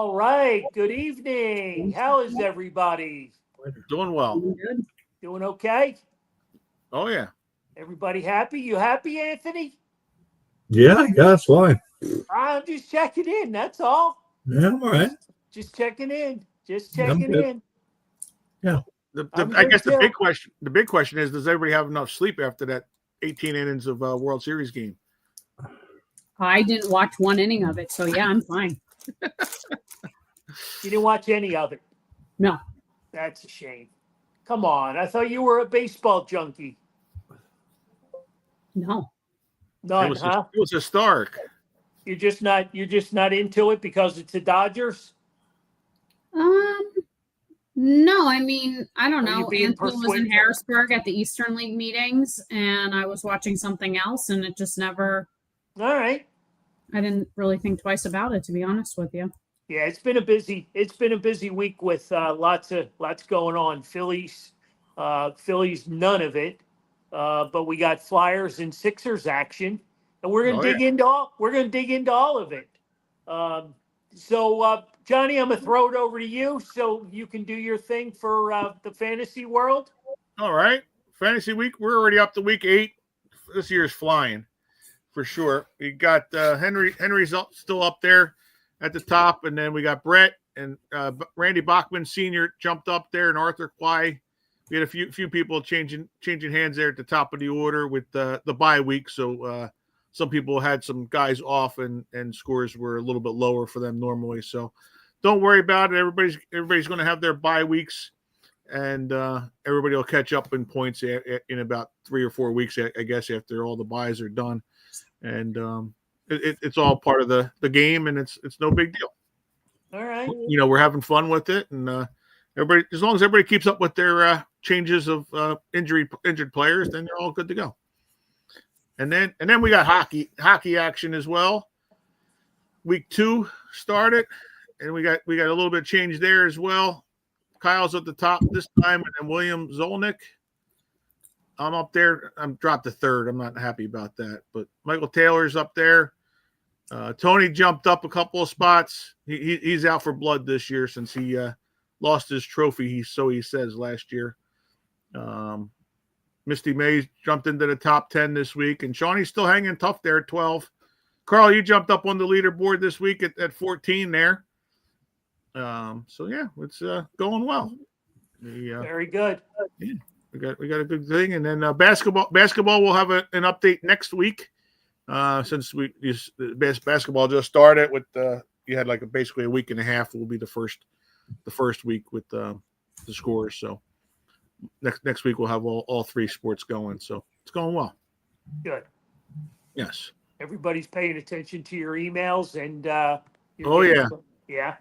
All right. Good evening. How is everybody? Doing well. Good. Doing okay? Oh yeah. Everybody happy? You happy, Anthony? Yeah, that's fine. I'm just checking in. That's all. Yeah, I'm all right. Just checking in. Just I'm checking good. in. Yeah. I'm I good guess too. the big question is, does everybody have enough sleep after that 18 innings of World Series game? I didn't watch one inning of it, so yeah, I'm fine. You didn't watch any of it. No, That's a shame. Come on. I thought you were a baseball junkie. no. None, huh? It was historic. You're just not into it because it's the Dodgers? Um, no. I mean, I don't Are you know. being Anthony was in persuaded? Harrisburg at the Eastern League meetings, and I was watching something else, and it just never. All right. I didn't really think twice about it, to be honest with you. Yeah, it's been a busy week with lots going on. Phillies, none of it. But we got Flyers and Sixers action, and Oh yeah. we're gonna dig into all of it. So Johnny, I'm gonna throw it over to you so you can do your thing for the fantasy world. All right. Fantasy week. We're already up to week 8. This year's flying for sure. We got Henry's still up there at the top, and then we got Brett and Randy Bachman Sr. jumped up there, and Arthur Quay. We had a few people changing hands there at the top of the order with the bye week. So some people had some guys off, and scores were a little bit lower for them normally. So don't worry about it. Everybody's going to have their bye weeks, and everybody will catch up in points in about 3 or 4 weeks, I guess, after all the buys are done. And it's all part of the game, and it's no big deal. All right. We're having fun with it, and everybody, as long as everybody keeps up with their changes of injured players, then they're all good to go. And then we got hockey action as well. Week 2 started, and we got a little bit of change there as well. Kyle's at the top this time, and then William Zolnick. I'm up there. I'm dropped to 3rd. I'm not happy about that. But Michael Taylor's up there. Tony jumped up a couple of spots. He's out for blood this year since he lost his trophy, so he says, last year. Misty Mays jumped into the top 10 this week. And Shawnee's still hanging tough there at 12. Carl, you jumped up on the leaderboard this week at 14 there. So, yeah, it's going well. Very good. Yeah. We got a good thing, and then basketball. We'll have an update next week, since basketball just started. With you had basically a week and a half. Will be the first week with the scores. So next week we'll have all 3 sports going. So it's going well. Good. Yes. Everybody's paying attention to your emails, and yeah.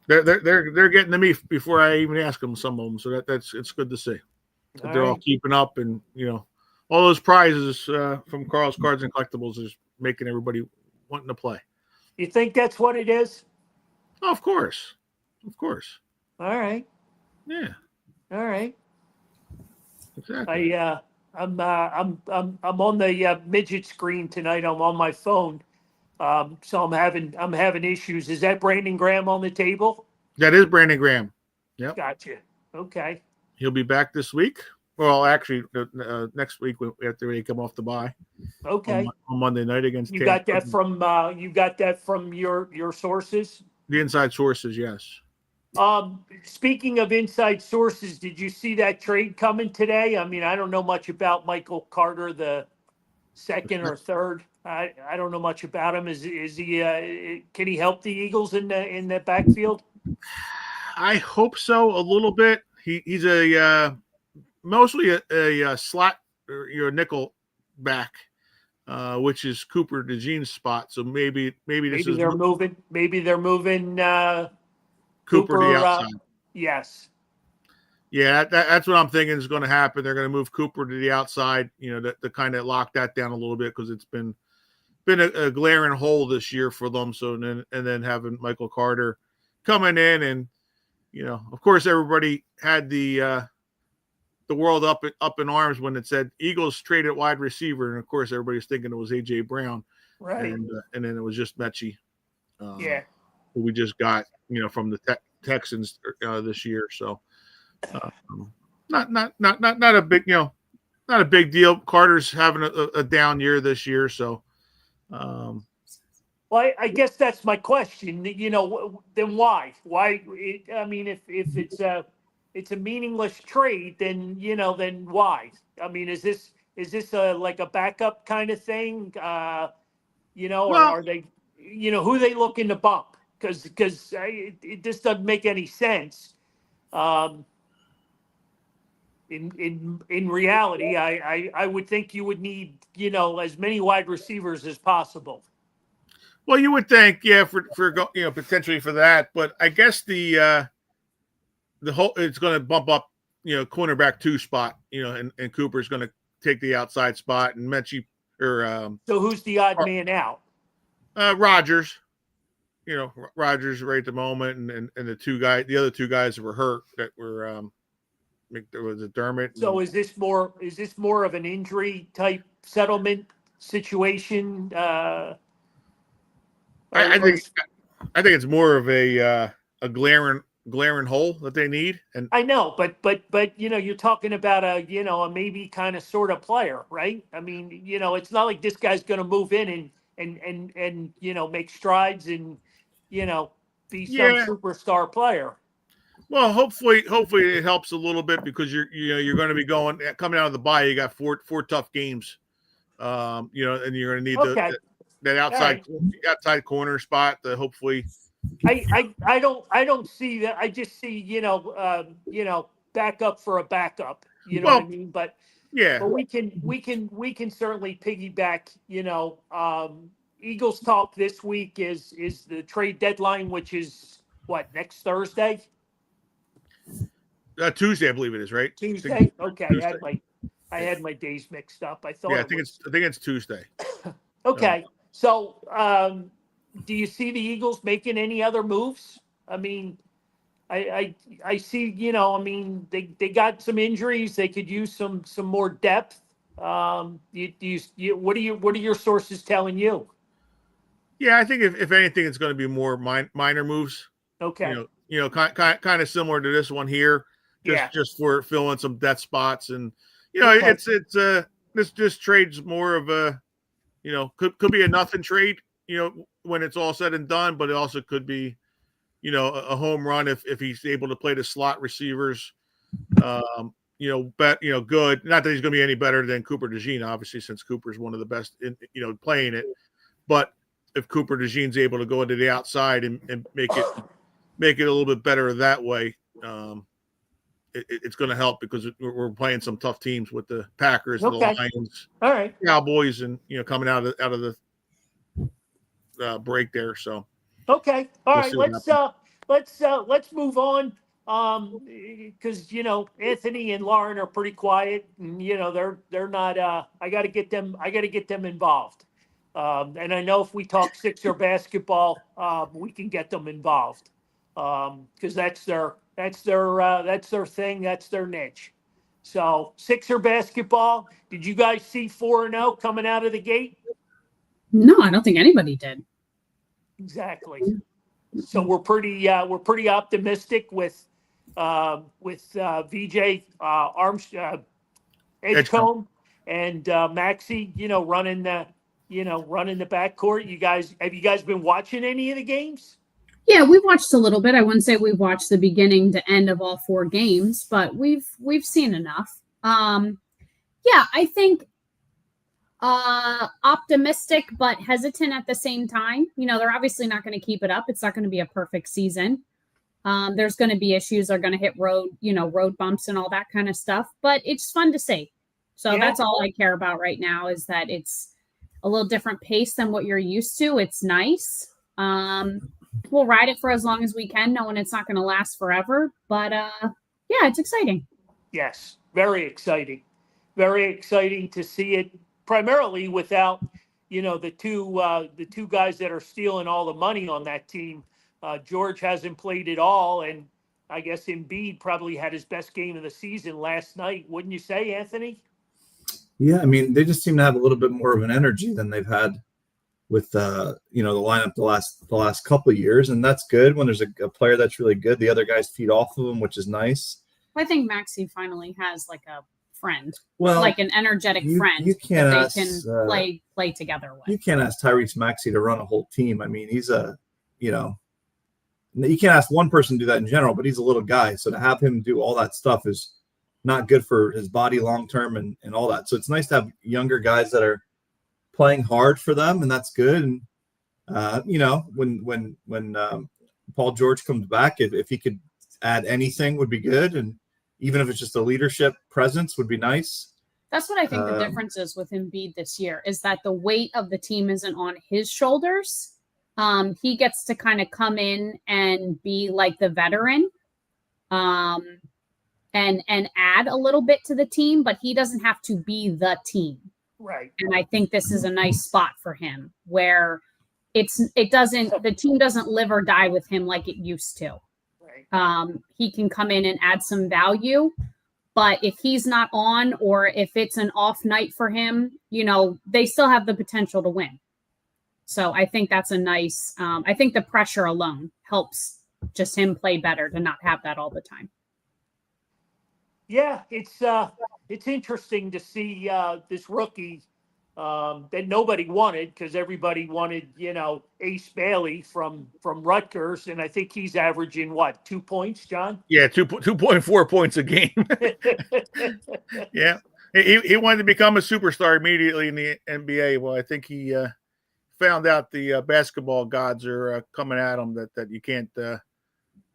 They're getting to me before I even ask them, some of them. So it's good to see. They're all keeping up, and all those prizes from Carl's Cards and Collectibles is making everybody wanting to play. You think that's what it is? Oh, of course. All right. Yeah, All right. exactly. I'm on the midget screen tonight. I'm on my phone, so I'm having issues. Is that Brandon Graham on the table? That is Brandon Graham. Yep. Gotcha. Okay. He'll be back this week. Well, actually, next week after they come off the bye. Okay. On Monday night against. You got that from your sources? The inside sources, yes. Speaking of inside sources, did you see that trade coming today? I mean, I don't know much about Michael Carter, the second or third. I don't know much about him. Is he? Can he help the Eagles in the backfield? I hope so, a little bit. He's mostly a slot or nickel back, which is Cooper DeJean's spot. So maybe they're moving. Maybe they're moving Cooper to the outside. Yes. Yeah, that's what I'm thinking is going to happen. They're going to move Cooper to the outside, to kind of lock that down a little bit, because it's been a glaring hole this year for them. So and then having Michael Carter coming in, and of course everybody had the world up in arms when it said Eagles traded wide receiver, and of course everybody's thinking it was AJ Brown, right? And then it was just Mechie. Yeah. who we just got, from the Texans this year. So not a big, not a big deal. Carter's having a down year this year, so. Well, I guess that's my question. Then why? Why? I mean, if it's a meaningless trade, then why? I mean, is this like a backup kind of thing? Or Well, are they, who are they looking to bump? Because it just doesn't make any sense. In reality, I would think you would need as many wide receivers as possible. well, you would think, yeah, for potentially for that, but I guess the whole it's going to bump up, cornerback 2 spot, and Cooper's going to take the outside spot, and Mechie or So who's the odd man out? Rogers. Rogers right at the moment, and the other 2 guys that were hurt that were there was a Dermott. So is this more of an injury type settlement situation? I think it's more of a glaring hole that they need. And I know, but you're talking about a maybe kind of sort of player, right? I mean, it's not like this guy's going to move in and make strides and be some superstar player. Well, hopefully it helps a little bit because you're going to be coming out of the bye. You got four tough games, and you're going to need that outside corner spot to hopefully. I don't see that. I just see backup for a backup. You know what I mean? But yeah, but we can certainly piggyback. Eagles talk this week is the trade deadline, which is what, next Thursday? Tuesday, I believe it is, right? Tuesday. Okay, Tuesday. I had my days mixed up. I thought. Yeah, I think it's Tuesday. Okay, so do you see the Eagles making any other moves? I mean, I see. I mean, they got some injuries. They could use some more depth. What are your sources telling you? Yeah, I think if anything, it's going to be more minor moves. Okay. Kind of similar to this one here. Just for filling some depth spots, and Okay. it's this trade's more of a could be a nothing trade when it's all said and done, but it also could be a home run if he's able to play the slot receivers good. Not that he's going to be any better than Cooper DeJean, obviously, since Cooper's one of the best in playing it, but if Cooper DeJean's able to go into the outside and make it a little bit better that way, it's going to help because we're playing some tough teams with the Packers, the Lions, all right, Cowboys, and coming out of the break there. So okay, all we'll right. Let's move on. Because Anthony and Lauren are pretty quiet, and they're not. I got to get them involved. And I know if we talk Sixer basketball, we can get them involved. Because that's their thing. That's their niche. So Sixer basketball. Did you guys see 4-0 coming out of the gate? No, I don't think anybody did. Exactly. So we're pretty optimistic with VJ Edgecombe and Maxey. Running the backcourt. Have you guys been watching any of the games? Yeah, we've watched a little bit. I wouldn't say we've watched the beginning to end of all 4 games, but we've seen enough. Yeah, I think optimistic but hesitant at the same time. They're obviously not going to keep it up. It's not going to be a perfect season. There's going to be issues. They're going to hit road bumps and all that kind of stuff, but it's fun to see. So that's all I care about right now, is that it's a little different pace than what you're used to. It's nice. We'll ride it for as long as we can, knowing it's not going to last forever. But yeah, it's exciting. Yes, very exciting. Very exciting to see it, primarily without, the two guys that are stealing all the money on that team. George hasn't played at all, and I guess Embiid probably had his best game of the season last night. Wouldn't you say, Anthony? Yeah, I mean, they just seem to have a little bit more of an energy than they've had with the lineup the last couple of years, and that's good when there's a player that's really good. The other guys feed off of him, which is nice. I think Maxie finally has like a friend, Well, like an energetic friend you can't that ask, they can play together with. You can't ask Tyrese Maxey to run a whole team. I mean, he's you can't ask one person to do that in general, but he's a little guy. So to have him do all that stuff is not good for his body long term and all that. So it's nice to have younger guys that are playing hard for them, and that's good. And when Paul George comes back, if he could add anything, would be good. And even if it's just a leadership presence, would be nice. That's what I think the difference is with Embiid this year, is that the weight of the team isn't on his shoulders. He gets to kind of come in and be like the veteran, and add a little bit to the team, but he doesn't have to be the team. Right. And I think this is a nice spot for him where the team doesn't live or die with him like it used to. Right. He can come in and add some value, but if he's not on, or if it's an off night for him, they still have the potential to win. So I think that's a nice, I think the pressure alone helps just him play better to not have that all the time. Yeah, it's interesting to see this rookie that nobody wanted, because everybody wanted, Ace Bailey from Rutgers, and I think he's averaging what, 2 points, John? Yeah, 2.4 points a game. Yeah, he wanted to become a superstar immediately in the NBA. Well, I think he found out the basketball gods are coming at him, that you can't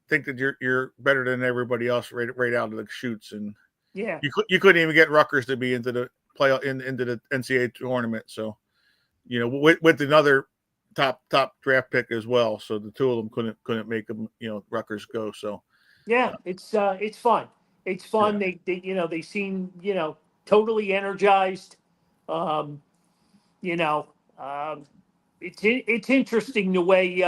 think that you're better than everybody else right out of the chutes, and yeah, you couldn't even get Rutgers to be into the into the NCAA tournament. So, with another top draft pick as well. So the two of them couldn't make them, Rutgers go. So yeah, it's fun. It's fun. Yeah. They seem, totally energized. It's interesting the way,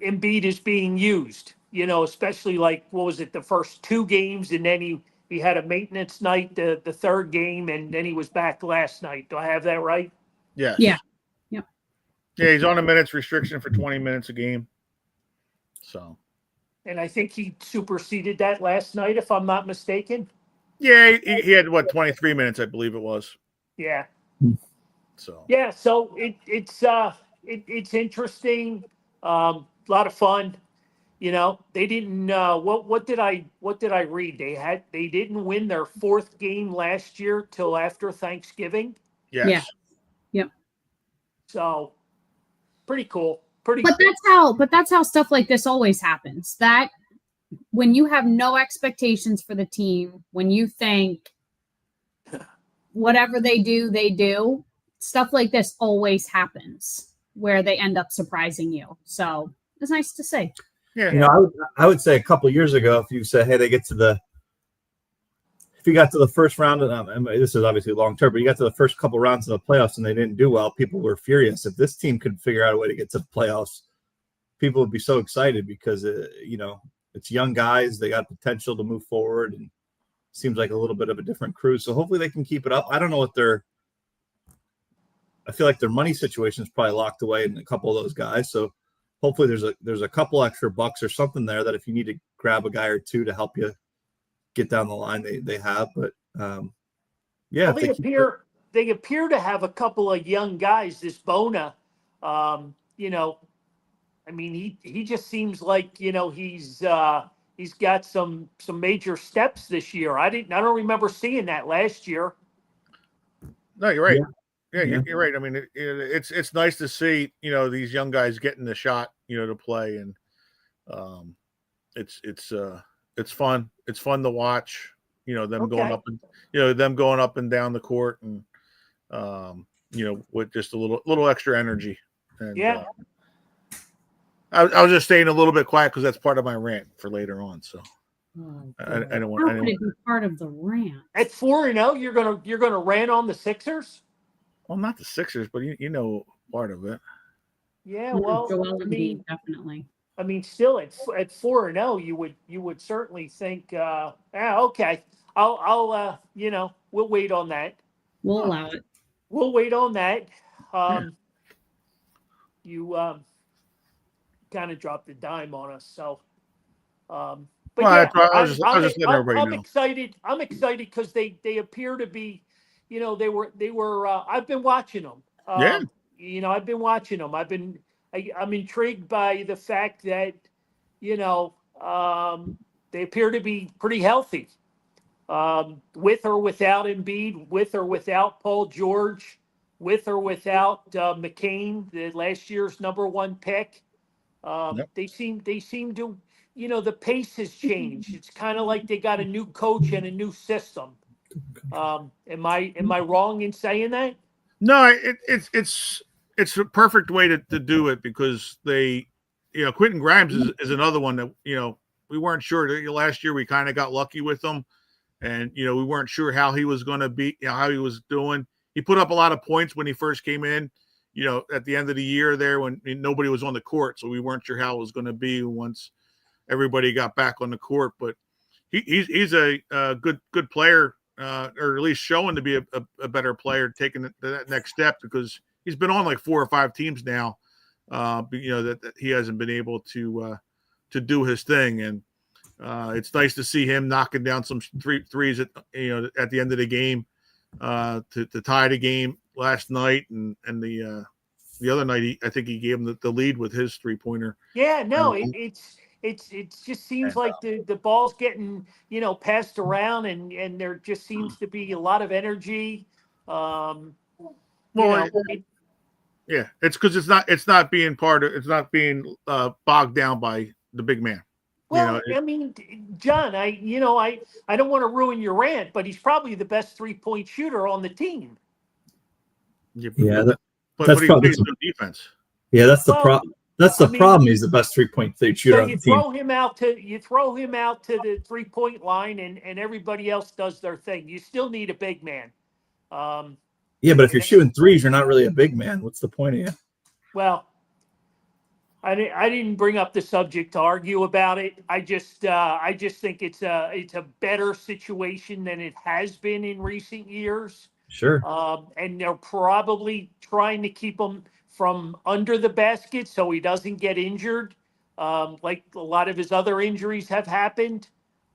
Embiid is being used, especially like, what was it, the first 2 games, and then he had a maintenance night, the third game, and then he was back last night. Do I have that right? yes. Yeah. Yeah, he's on a minutes restriction for 20 minutes a game. So. And I think he superseded that last night, if I'm not mistaken. Yeah, he had 23 minutes, I believe it was. Yeah. So. Yeah, so it's interesting, a lot of fun. They didn't. What did I read? They didn't win their 4th game last year till after Thanksgiving. Yes. Yeah. Yep. So pretty cool. But that's how stuff like this always happens. That when you have no expectations for the team, when you think whatever they do, stuff like this always happens where they end up surprising you. So it's nice to see. Yeah. I would say a couple of years ago, if you said, hey, if you got to the first round, and this is obviously long term, but you got to the first couple rounds of the playoffs and they didn't do well, people were furious. If this team could figure out a way to get to the playoffs, people would be so excited because, it's young guys. They got potential to move forward, and seems like a little bit of a different crew. So hopefully they can keep it up. I don't know what I feel like their money situation is probably locked away in a couple of those guys. So hopefully there's a couple extra bucks or something there that if you need to grab a guy or two to help you get down the line, they have. But yeah, well, they appear to have a couple of young guys. This Bona, I mean, he just seems like, he's got some major steps this year. I don't remember seeing that last year. No, you're right. Yeah, you're right. I mean, it's nice to see, these young guys getting the shot, to play, and it's fun. It's fun to watch, them going up and down the court, and with just a little extra energy. And, yeah. I was just staying a little bit quiet because that's part of my rant for later on. So I don't want to be part of the rant. At 4-0, you're gonna rant on the Sixers. Well, not the Sixers, but part of it. Yeah, well, Joel Embiid, definitely. I mean, still at 4-0, you would certainly think, okay, I'll we'll wait on that. We'll allow it. We'll wait on that. You kind of dropped a dime on us. So, but Well, yeah, that's why I was just letting everybody I'm know. excited. I'm excited because they appear to be, they were. I've been watching them. Yeah. I've been watching them. I'm intrigued by the fact that, they appear to be pretty healthy. With or without Embiid, with or without Paul George, with or without McCain, the last year's #1 pick. Yep. They seem to, the pace has changed. It's kind of like they got a new coach and a new system. Am I wrong in saying that? No, it's a perfect way to do it because Quentin Grimes is another one that we weren't sure. Last year we kind of got lucky with him, and we weren't sure how he was going to be, how he was doing. He put up a lot of points when he first came in, at the end of the year there when nobody was on the court, so we weren't sure how it was going to be once everybody got back on the court. But he's a good player, or at least showing to be a better player, taking that next step because he's been on like 4 or 5 teams now. That he hasn't been able to do his thing, and it's nice to see him knocking down some threes at the end of the game to tie the game last night, and the other night I think he gave him the lead with his 3-pointer. Yeah, no, it just seems like the ball's getting, passed around and there just seems to be a lot of energy. Yeah, it's because it's not being bogged down by the big man. Well, I mean, John, I don't want to ruin your rant, but he's probably the best 3-point shooter on the team. Yeah, but he plays no defense. Yeah, that's the problem. That's the problem. He's the best 3-point shooter so on the team. throw him out to the 3-point line, and everybody else does their thing. You still need a big man. Yeah, but if you're shooting threes, you're not really a big man. What's the point of you? Well, I didn't bring up the subject to argue about it. I just think it's a better situation than it has been in recent years. Sure. And they're probably trying to keep him from under the basket so he doesn't get injured, like a lot of his other injuries have happened.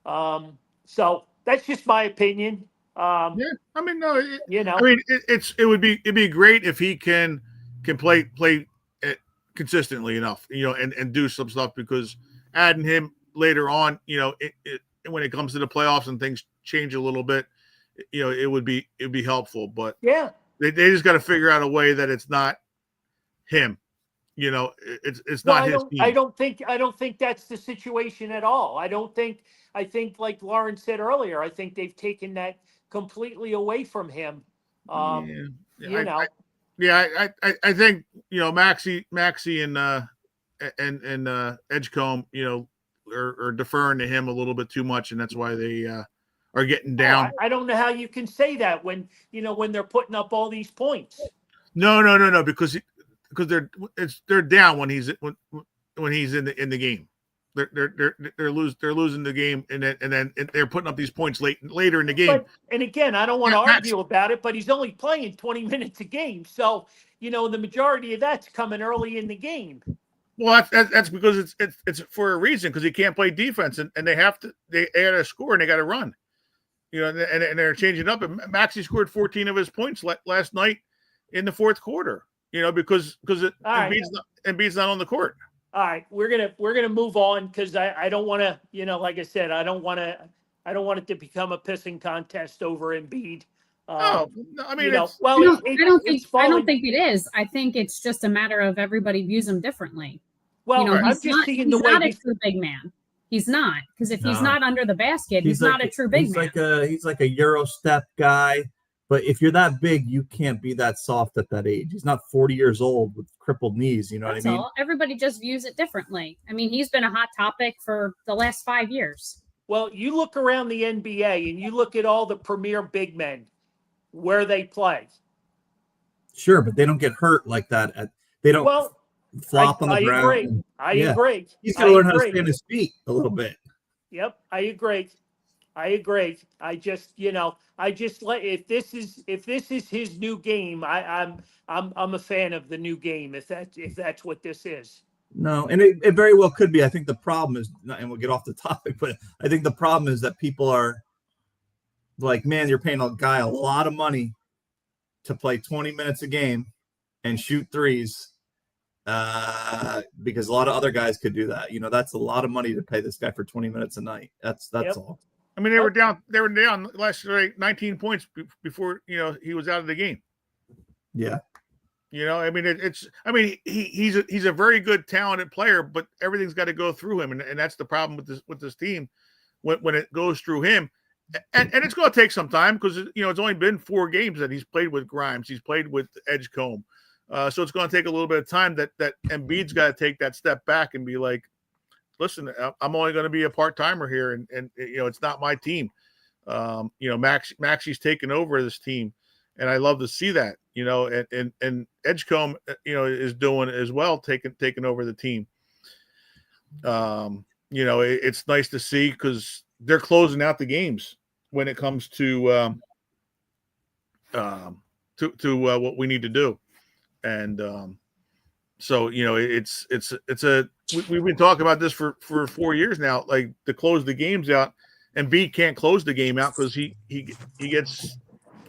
So that's just my opinion. Yeah, I mean, no, it'd be great if he can play it consistently enough, and do some stuff, because adding him later on, when it comes to the playoffs and things change a little bit, it'd be helpful. But yeah, they just got to figure out a way that it's not him. It's not his team. I don't think that's the situation at all. I think like Lauren said earlier, I think they've taken that completely away from him. I think Maxey and Edgecombe, are deferring to him a little bit too much, and that's why they are getting down. I don't know how you can say that when they're putting up all these points. No, because they're down when he's in the game. They're losing the game, and then they're putting up these points later in the game. And again, I don't want to argue about it, but he's only playing 20 minutes a game, so the majority of that's coming early in the game. Well, that's because it's for a reason, because he can't play defense, and they got to score and they got to run, and they're changing up. And Maxey scored 14 of his points last night in the fourth quarter, because Embiid's not on the court. All right, we're gonna move on, because I don't want to, like I said, I don't want it to become a pissing contest over Embiid. I mean, I don't think it is. I think it's just a matter of everybody views him differently. Well, I'm just seeing the way he's not a true big man. He's not, because if he's not under the basket, he's not a true big man. He's like a Euro step guy. But if you're that big, you can't be that soft at that age. He's not 40 years old with crippled knees. You know what I mean? Everybody just views it differently. I mean, he's been a hot topic for the last 5 years. Well, you look around the NBA and you look at all the premier big men, where they play. Sure, but they don't get hurt like that. They don't flop on the ground. I agree. He's got to learn how to stay on his feet a little bit. Yep, I agree. I agree. I just, if this is his new game, I'm a fan of the new game. If that's what this is. No, and it very well could be. I think the problem is, and we'll get off the topic, but I think the problem is that people are like, man, you're paying a guy a lot of money to play 20 minutes a game and shoot threes, because a lot of other guys could do that. That's a lot of money to pay this guy for 20 minutes a night. That's Yep. all. I mean, they were down last night 19 points before he was out of the game. Yeah. I mean, he's a very good, talented player, but everything's got to go through him, and that's the problem with this team when it goes through him, and it's going to take some time because it's only been 4 games that he's played with Grimes, he's played with Edgecombe, so it's going to take a little bit of time that Embiid's got to take that step back and be like, listen, I'm only going to be a part-timer here, and it's not my team. Maxi's taken over this team, and I love to see that. And Edgecombe, is doing as well, taking over the team. It's nice to see because they're closing out the games when it comes to what we need to do, and so we've been talking about this for 4 years now, like to close the games out, and B can't close the game out because he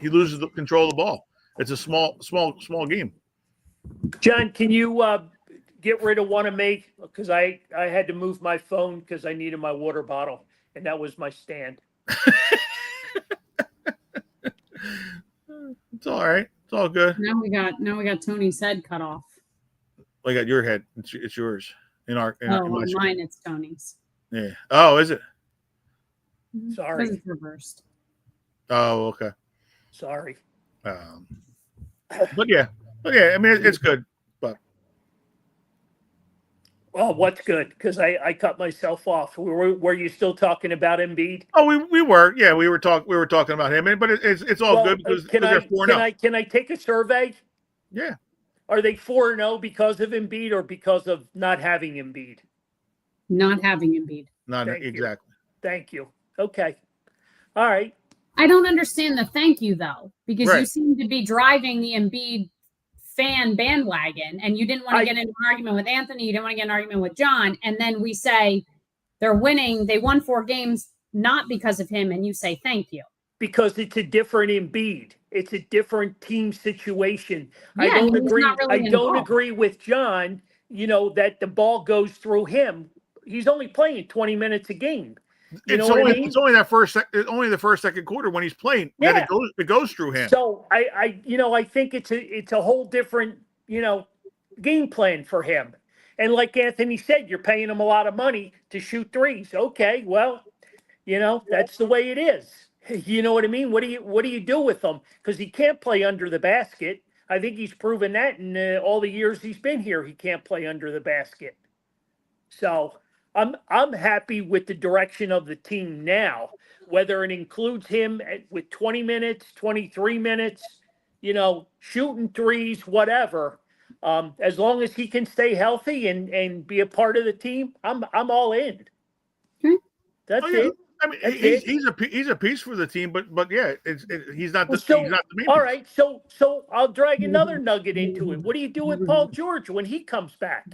loses the control of the ball. It's a small game. John, can you get rid of one of me? Because I had to move my phone because I needed my water bottle, and that was my stand. It's all right. It's all good. Now we got Tony's head cut off. I got your head. It's yours. In my On mine, it's Tony's. Yeah. Oh, is it? Sorry. It's reversed. Oh, okay. Sorry. But yeah. I mean, it's good. But Well, what's good? Because I cut myself off. Were you still talking about Embiid? oh, we were. Yeah, we were talking about him, but it's all good because they're 4-0. Can I take a survey? Yeah. Are they 4-0 because of Embiid or because of not having Embiid? Not having Embiid. Not Thank you. exactly. Thank you. Okay. All right. I don't understand the thank you though, because you Right. seem to be driving the Embiid fan bandwagon, and you didn't want to get into an argument with Anthony. You didn't want to get in an argument with John, and then we say they're winning. They won 4 games not because of him, and you say thank you. Because it's a different Embiid. It's a different team situation. Yeah, I don't he's agree. not really I don't involved. agree with John, that the ball goes through him. He's only playing 20 minutes a game. You know what I mean? It's only the first second quarter when he's playing that it goes through him. So I think it's a whole different, game plan for him. And like Anthony said, you're paying him a lot of money to shoot threes. Okay, well, that's the way it is. You know what I mean? What do you do with him? Because he can't play under the basket. I think he's proven that in all the years he's been here, he can't play under the basket. So I'm happy with the direction of the team now, whether it includes him with 20 minutes, 23 minutes, shooting threes, whatever. As long as he can stay healthy and be a part of the team, I'm all in. Okay. That's it. I mean, he's a piece for the team, but yeah, he's not the he's not the main all piece. right, so I'll drag another nugget into it. What do you do with Paul George when he comes back?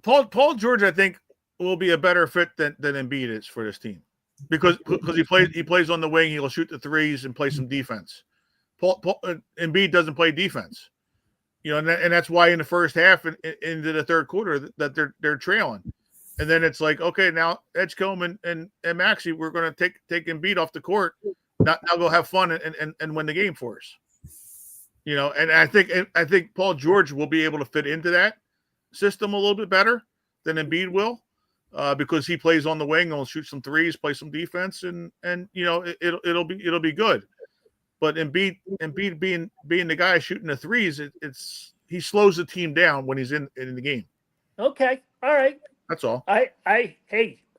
Paul George, I think, will be a better fit than Embiid is for this team because he plays on the wing. He'll shoot the threes and play some defense. Embiid doesn't play defense, and that's why in the first half and into the third quarter that they're trailing, and then it's like, okay, now Edgecombe and Maxey, we're going to take Embiid off the court. Now go have fun and win the game for us. And I think Paul George will be able to fit into that system a little bit better than Embiid will, because he plays on the wing, he'll shoot some threes, play some defense, and it'll be good. But Embiid being the guy shooting the threes, he slows the team down when he's in the game. Okay, all right. That's all.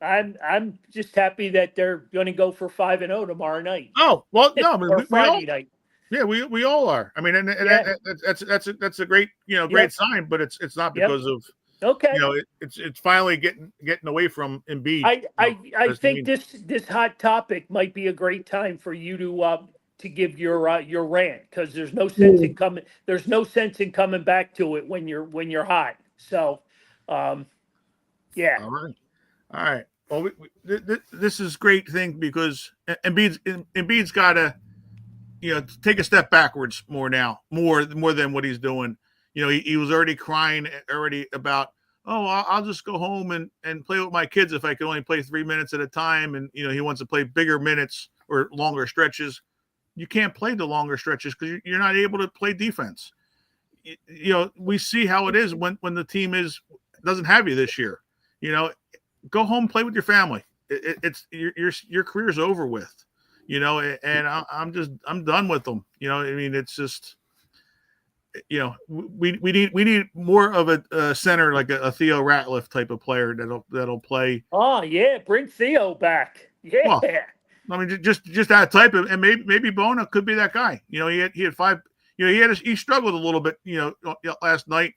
I'm just happy that they're going to go for 5-0 tomorrow night. Oh well, no, I mean, or Friday night. Yeah, we all are. I mean, and that's a great great sign, but it's not because of Okay. It's finally getting away from Embiid. I as the think main- this hot topic might be a great time for you to give your rant, because there's no sense in coming back to it when you're hot. So, yeah. All right. All right. Well, this is a great thing because Embiid's got to take a step backwards more now, more than what he's doing. He was already crying already about, oh, I'll just go home and play with my kids if I can only play 3 minutes at a time, and he wants to play bigger minutes or longer stretches. You can't play the longer stretches because you're not able to play defense. We see how it is when the team doesn't have you this year. Go home, play with your family. It's your career's over with. And I'm done with them. I mean, it's just, we need more of a center like a Theo Ratliff type of player that'll play. Oh yeah, bring Theo back. Yeah. Well, I mean, just that type of, and maybe Bona could be that guy. He had 5. He struggled a little bit. Last night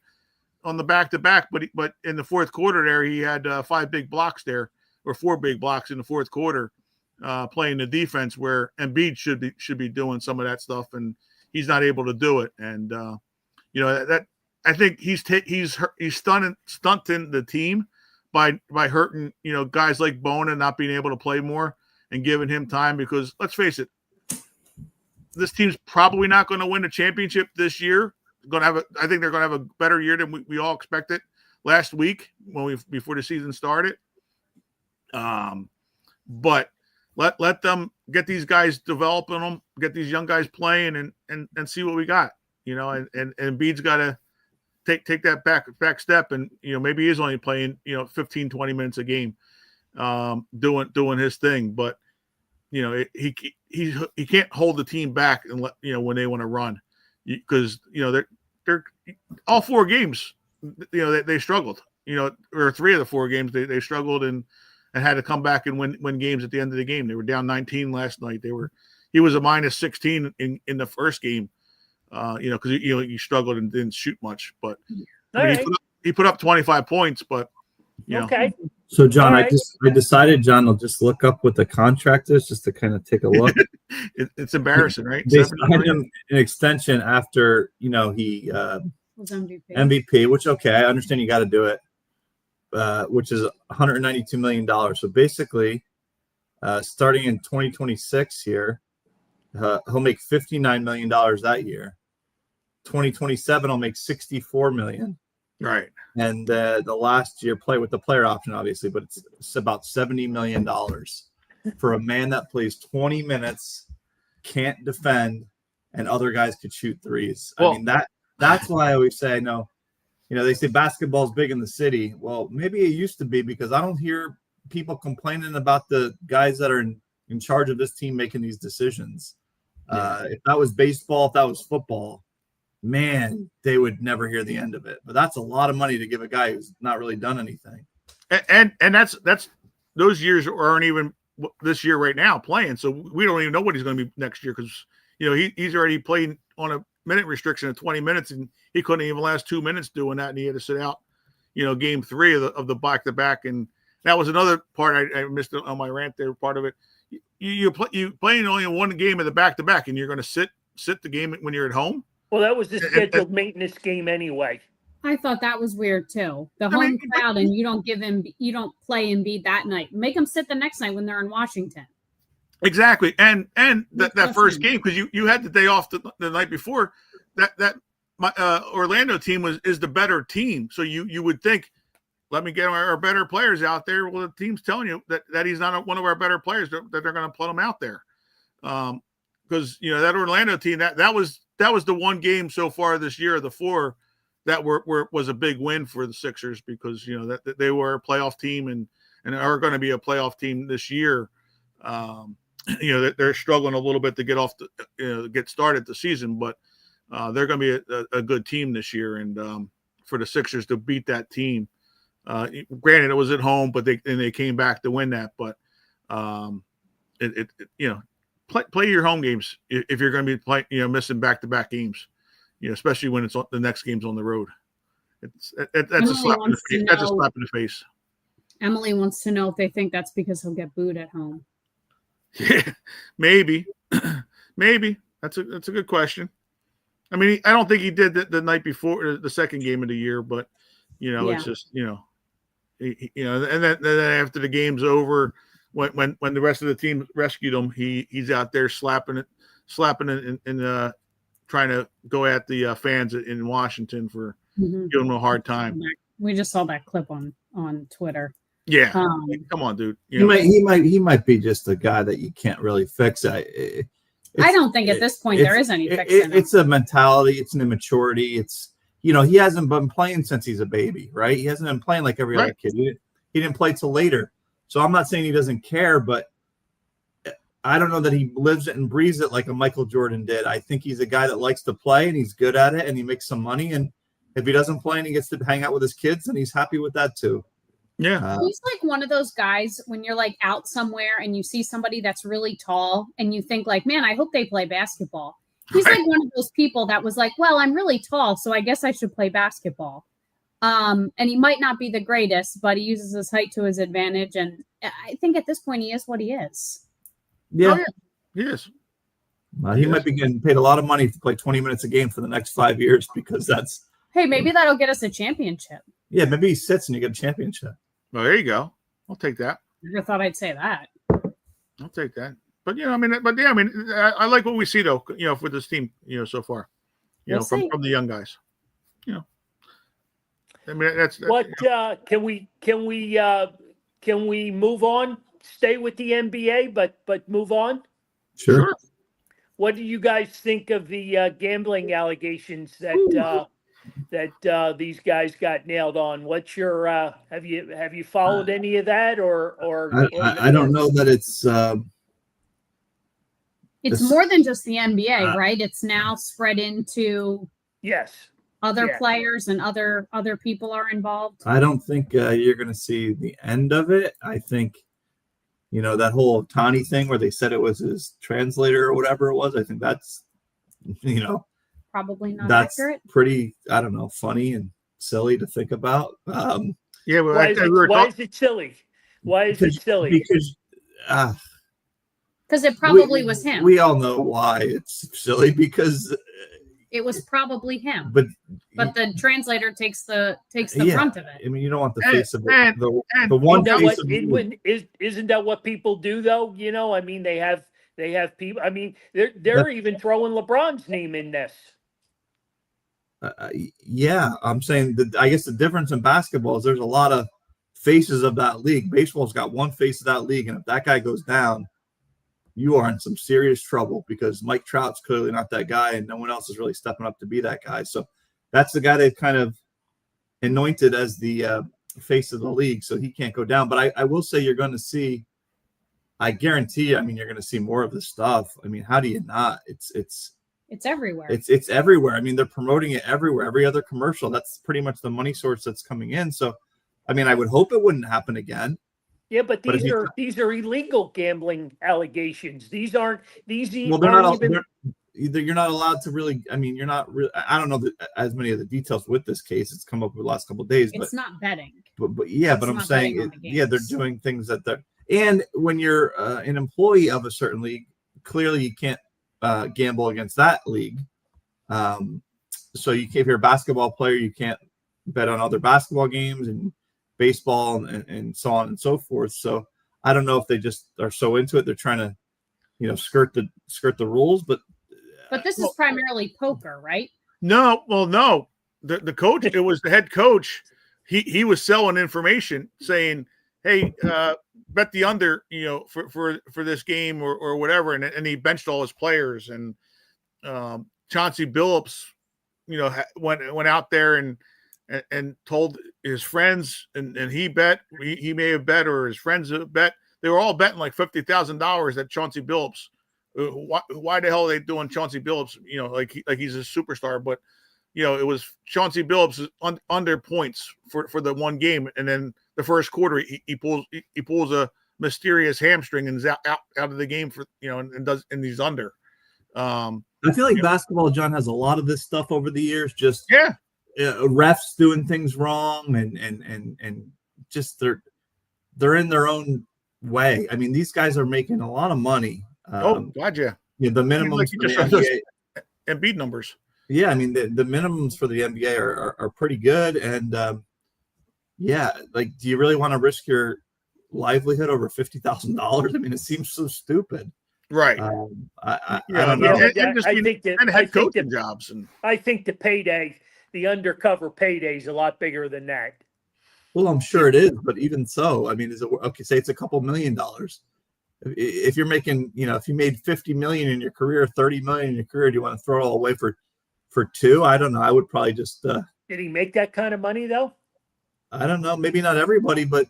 on the back-to-back, but in the fourth quarter there, he had 5 big blocks there, or 4 big blocks in the fourth quarter, playing the defense where Embiid should be doing some of that stuff, and he's not able to do it. And that I think he's stunting the team by hurting guys like Bona not being able to play more and giving him time, because let's face it, this team's probably not going to win the championship this year. I think they're going to have a better year than we all expected last week before the season started. But let them get these guys developing them, get these young guys playing, and see what we got. And Embiid's got to take that back step, and maybe he's only playing 15, 20 minutes a game, doing his thing. But he can't hold the team back and let when they want to run, because they're all 4 games they struggled, or 3 of the 4 games they struggled and had to come back and win games at the end of the game. They were down 19 last night. He was a minus 16 in the first game, because he struggled and didn't shoot much, but he put up 25 points, but Okay. So John, All right. I decided John will just look up what the contract is just to kind of take a look. It's embarrassing, right? They signed him an extension after he Was MVP. MVP, which okay, I understand you got to do it, which is $192 million. So basically, starting in 2026 here, he'll make $59 million that year. 2027 he'll make $64 million. Right. And the last year play with the player option, obviously, but it's about $70 million for a man that plays 20 minutes, can't defend, and other guys could shoot threes. Well, I mean, that's why I always say, no, they say basketball's big in the city. Well, maybe it used to be, because I don't hear people complaining about the guys that are in charge of this team making these decisions. If that was baseball, if that was football, man, they would never hear the end of it. But that's a lot of money to give a guy who's not really done anything. And that's those years aren't even this year right now playing. So we don't even know what he's going to be next year, because he's already played on a minute restriction of 20 minutes, and he couldn't even last 2 minutes doing that, and he had to sit out game 3 of the back-to-back. And that was another part I missed on my rant there. Part of it, you playing only one game of the back-to-back, and you're going to sit the game when you're at home. Well, that was the scheduled maintenance game anyway. I thought that was weird too. The home crowd, and you don't play Embiid that night. Make them sit the next night when they're in Washington. Exactly, and that first game, because you had the day off the night before. That Orlando team is the better team, so you would think, let me get our better players out there. Well, the team's telling you that he's not one of our better players, that they're going to put him out there, because that Orlando team that was the one game so far this year of the 4 that was a big win for the Sixers, because that they were a playoff team and are going to be a playoff team this year. They're struggling a little bit to get started the season, but they're going to be a good team this year. And for the Sixers to beat that team, granted it was at home, but they came back to win that. But play your home games if you're going to be missing back-to-back games, especially when the next game's on the road. That's a Emily slap in the wants to face. That's a know- slap in the face. Emily wants to know if they think that's because he'll get booed at home. Yeah, maybe, maybe that's a good question. I mean, I don't think he did the night before the second game of the year, but it's just and then after the game's over, when the rest of the team rescued him, he's out there slapping and trying to go at the fans in Washington for giving them a hard time. We just saw that clip on Twitter. Yeah, come on, dude. He might be just a guy that you can't really fix. I don't think at this point there is any fixing. It's a mentality. It's an immaturity. It's he hasn't been playing since he's a baby, right? He hasn't been playing like every other kid. He didn't play till later. So I'm not saying he doesn't care, but I don't know that he lives it and breathes it like a Michael Jordan did. I think he's a guy that likes to play and he's good at it and he makes some money. And if he doesn't play and he gets to hang out with his kids, then he's happy with that too. Yeah. He's like one of those guys when you're like out somewhere and you see somebody that's really tall and you think like, man, I hope they play basketball. He's like one of those people that was like, well, I'm really tall, so I guess I should play basketball. And he might not be the greatest, but he uses his height to his advantage. And I think at this point he is what he is. Yeah. Oh, yeah. He is. He might be getting paid a lot of money to play 20 minutes a game for the next 5 years because that's. Hey, maybe that'll get us a championship. Yeah, maybe he sits and you get a championship. Well, there you go. I'll take that. Never thought I'd say that. I'll take that. But I like what we see though. For this team, so far, from the young guys. I mean, that's what can we move on? Stay with the NBA, but move on. Sure. What do you guys think of the gambling allegations that these guys got nailed on? What's your have you followed any of that or I don't know that it's more than just the NBA, right? It's now spread into other players and other people are involved. I don't think you're going to see the end of it. I think that whole Tani thing where they said it was his translator or whatever it was. I think that's probably not that's accurate. Pretty, I don't know, funny and silly to think about. Yeah, well, why is it silly? Why is it silly? Because it probably was him. We all know why it's silly because it was probably him. But the translator takes the brunt of it. I mean, you don't want the face of it. The one face of it. Isn't that what people do though? I mean, they have people. I mean, they're even throwing LeBron's name in this. Yeah, I'm saying that I guess the difference in basketball is there's a lot of faces of that league. Baseball's got one face of that league, and if that guy goes down, you are in some serious trouble because Mike Trout's clearly not that guy, and no one else is really stepping up to be that guy. So that's the guy they've kind of anointed as the face of the league, so he can't go down. But I will say you're going to see, I guarantee you, I mean, you're going to see more of this stuff. I mean, how do you not? It's everywhere. It's everywhere. I mean, they're promoting it everywhere. Every other commercial, that's pretty much the money source that's coming in. So, I mean, I would hope it wouldn't happen again. Yeah, but these are illegal gambling allegations. These aren't well, they're not even. You're not allowed to really. I mean, you're not really. I don't know as many of the details with this case. It's come up over the last couple of days. It's not betting. But I'm saying, they're doing things that they're. And when you're an employee of a certain league, clearly you can't gamble against that league. So if you're a basketball player, you can't bet on other basketball games and baseball and so on and so forth. So I don't know if they just are so into it they're trying to skirt the rules, but this is primarily poker, right? No, the coach, it was the head coach, he was selling information saying, hey, bet the under for this game or whatever, and he benched all his players, and Chauncey Billups went out there and told his friends, and he bet, he may have bet, or his friends bet. They were all betting like $50,000 at Chauncey Billups. Why the hell are they doing Chauncey Billups? Like he's a superstar, but it was Chauncey Billups under points for the one game, and then the first quarter he pulls a mysterious hamstring and is out of the game for and he's under. I feel like basketball, John, has a lot of this stuff over the years. refs doing things wrong, and just they're in their own way. I mean, these guys are making a lot of money. Gotcha. The minimums You for the just saw those NBA. Embiid numbers. Yeah, I mean the minimums for the NBA are pretty good, and yeah, like, do you really want to risk your livelihood over $50,000? I mean, it seems so stupid. Right. I Yeah, don't Yeah, know. but and just I being think that and head coaching jobs and I think the payday, the undercover payday, is a lot bigger than that. Well, I'm sure it is, but even so, I mean, is it okay? Say it's a couple $1 million. If you're making, if you made 50 million in your career, 30 million in your career, do you want to throw it all away for two? I don't know. I would probably just. Did he make that kind of money though? I don't know. Maybe not everybody, but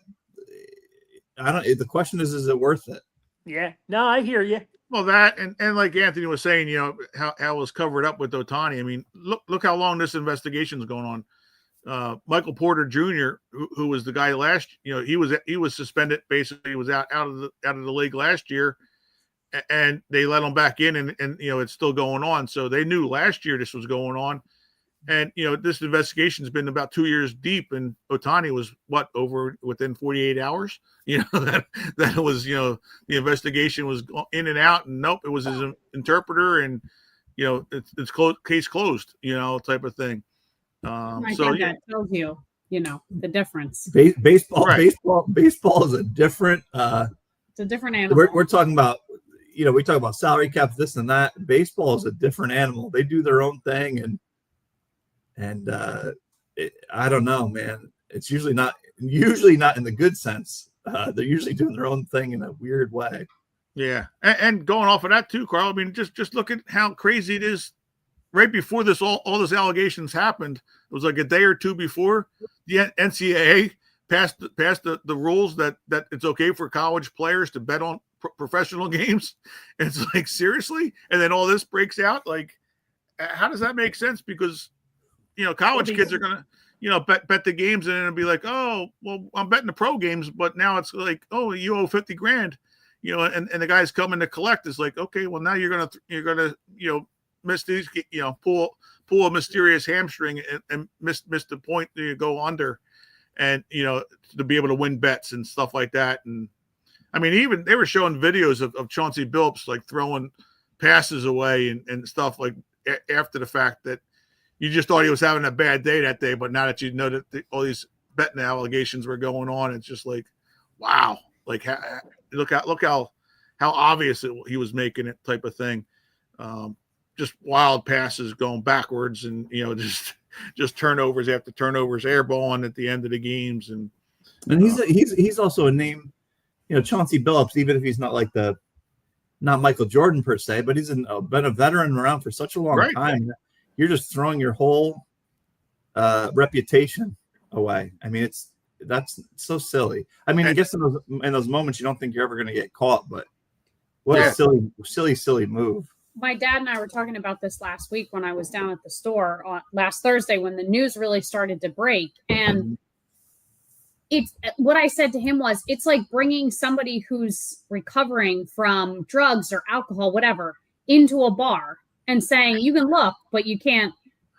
I don't. The question is it worth it? Yeah. No, I hear you. well, that and like Anthony was saying, how it was covered up with Otani. I mean, look how long this investigation is going on. Michael Porter Jr., who was the guy last, he was suspended. Basically, he was out of the league last year, and they let him back in, and it's still going on. So they knew last year this was going on, and this investigation has been about 2 years deep, and Otani was over within 48 hours. That was the investigation was in and out, and nope, it was his interpreter, and it's case closed, type of thing. That tells you, the difference. Baseball, Right. baseball is a different. It's a different animal. We're talking about, we talk about salary caps, this and that. Baseball is a different animal. They do their own thing, and I don't know, man. It's usually not in the good sense. They're usually doing their own thing in a weird way. Yeah, and going off of that too, Carl. I mean, just look at how crazy it is. Right before this, all those allegations happened, it was like a day or two before the NCAA passed the rules that it's okay for college players to bet on professional games. And it's like, seriously? And then all this breaks out. Like, how does that make sense? Because college kids are gonna bet the games, and it'll be like, oh, well, I'm betting the pro games, but now it's like, oh, you owe $50,000, and the guy's coming to collect. It's like, okay, well, now you're gonna miss these, pull a mysterious hamstring and miss the point to go under, and to be able to win bets and stuff like that. And I mean, even they were showing videos of Chauncey Billups like throwing passes away and stuff like after the fact, that you just thought he was having a bad day that day, but now that you know that all these betting allegations were going on, it's just like, wow, like look how obvious he was making it, type of thing. Just wild passes going backwards, and just turnovers after turnovers, airballing at the end of the games, and he's also a name, Chauncey Billups. Even if he's not like not Michael Jordan per se, but he's been a veteran around for such a long time. You're just throwing your whole reputation away. I mean, that's so silly. I mean, I guess in those moments you don't think you're ever going to get caught, but what a silly move. My dad and I were talking about this last week when I was down at the store last Thursday when the news really started to break. And it's what I said to him was, it's like bringing somebody who's recovering from drugs or alcohol, whatever, into a bar and saying, you can look, but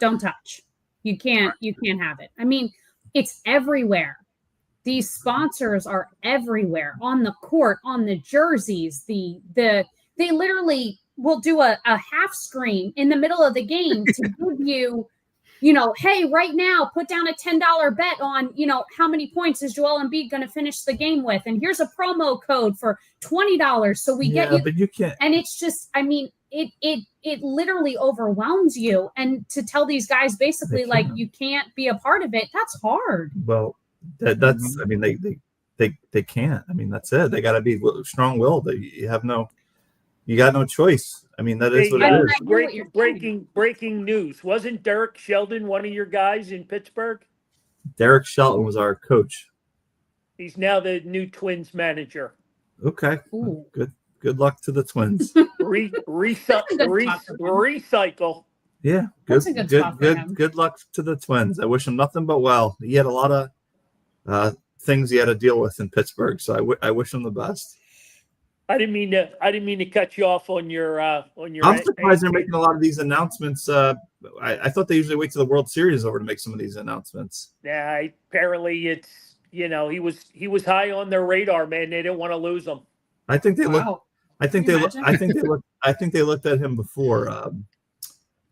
don't touch. You can't have it. I mean, it's everywhere. These sponsors are everywhere, on the court, on the jerseys, they literally will do a half screen in the middle of the game to give you, hey, right now, put down a $10 bet on, how many points is Joel Embiid going to finish the game with? And here's a promo code for $20. So we get you. But you can't. And it's just, I mean, it literally overwhelms you. And to tell these guys basically like, you can't be a part of it, that's hard. Well, that's, I mean, they can't. I mean, that's it. They got to be strong-willed. You got no choice. I mean, that is what it is. Breaking news. Wasn't Derek Sheldon one of your guys in Pittsburgh? Derek Shelton was our coach. He's now the new Twins manager. Okay. Ooh. Good luck to the Twins. Recycle. Yeah. Good luck to the Twins. I wish him nothing but well. He had a lot of things he had to deal with in Pittsburgh, so I wish him the best. I didn't mean to cut you off on your I'm surprised they're making a lot of these announcements. I thought they usually wait till the World Series over to make some of these announcements. Yeah, apparently it's he was high on their radar, man. They didn't want to lose him. I think they look. Wow. I think Can they you look. imagine? I think they looked at him before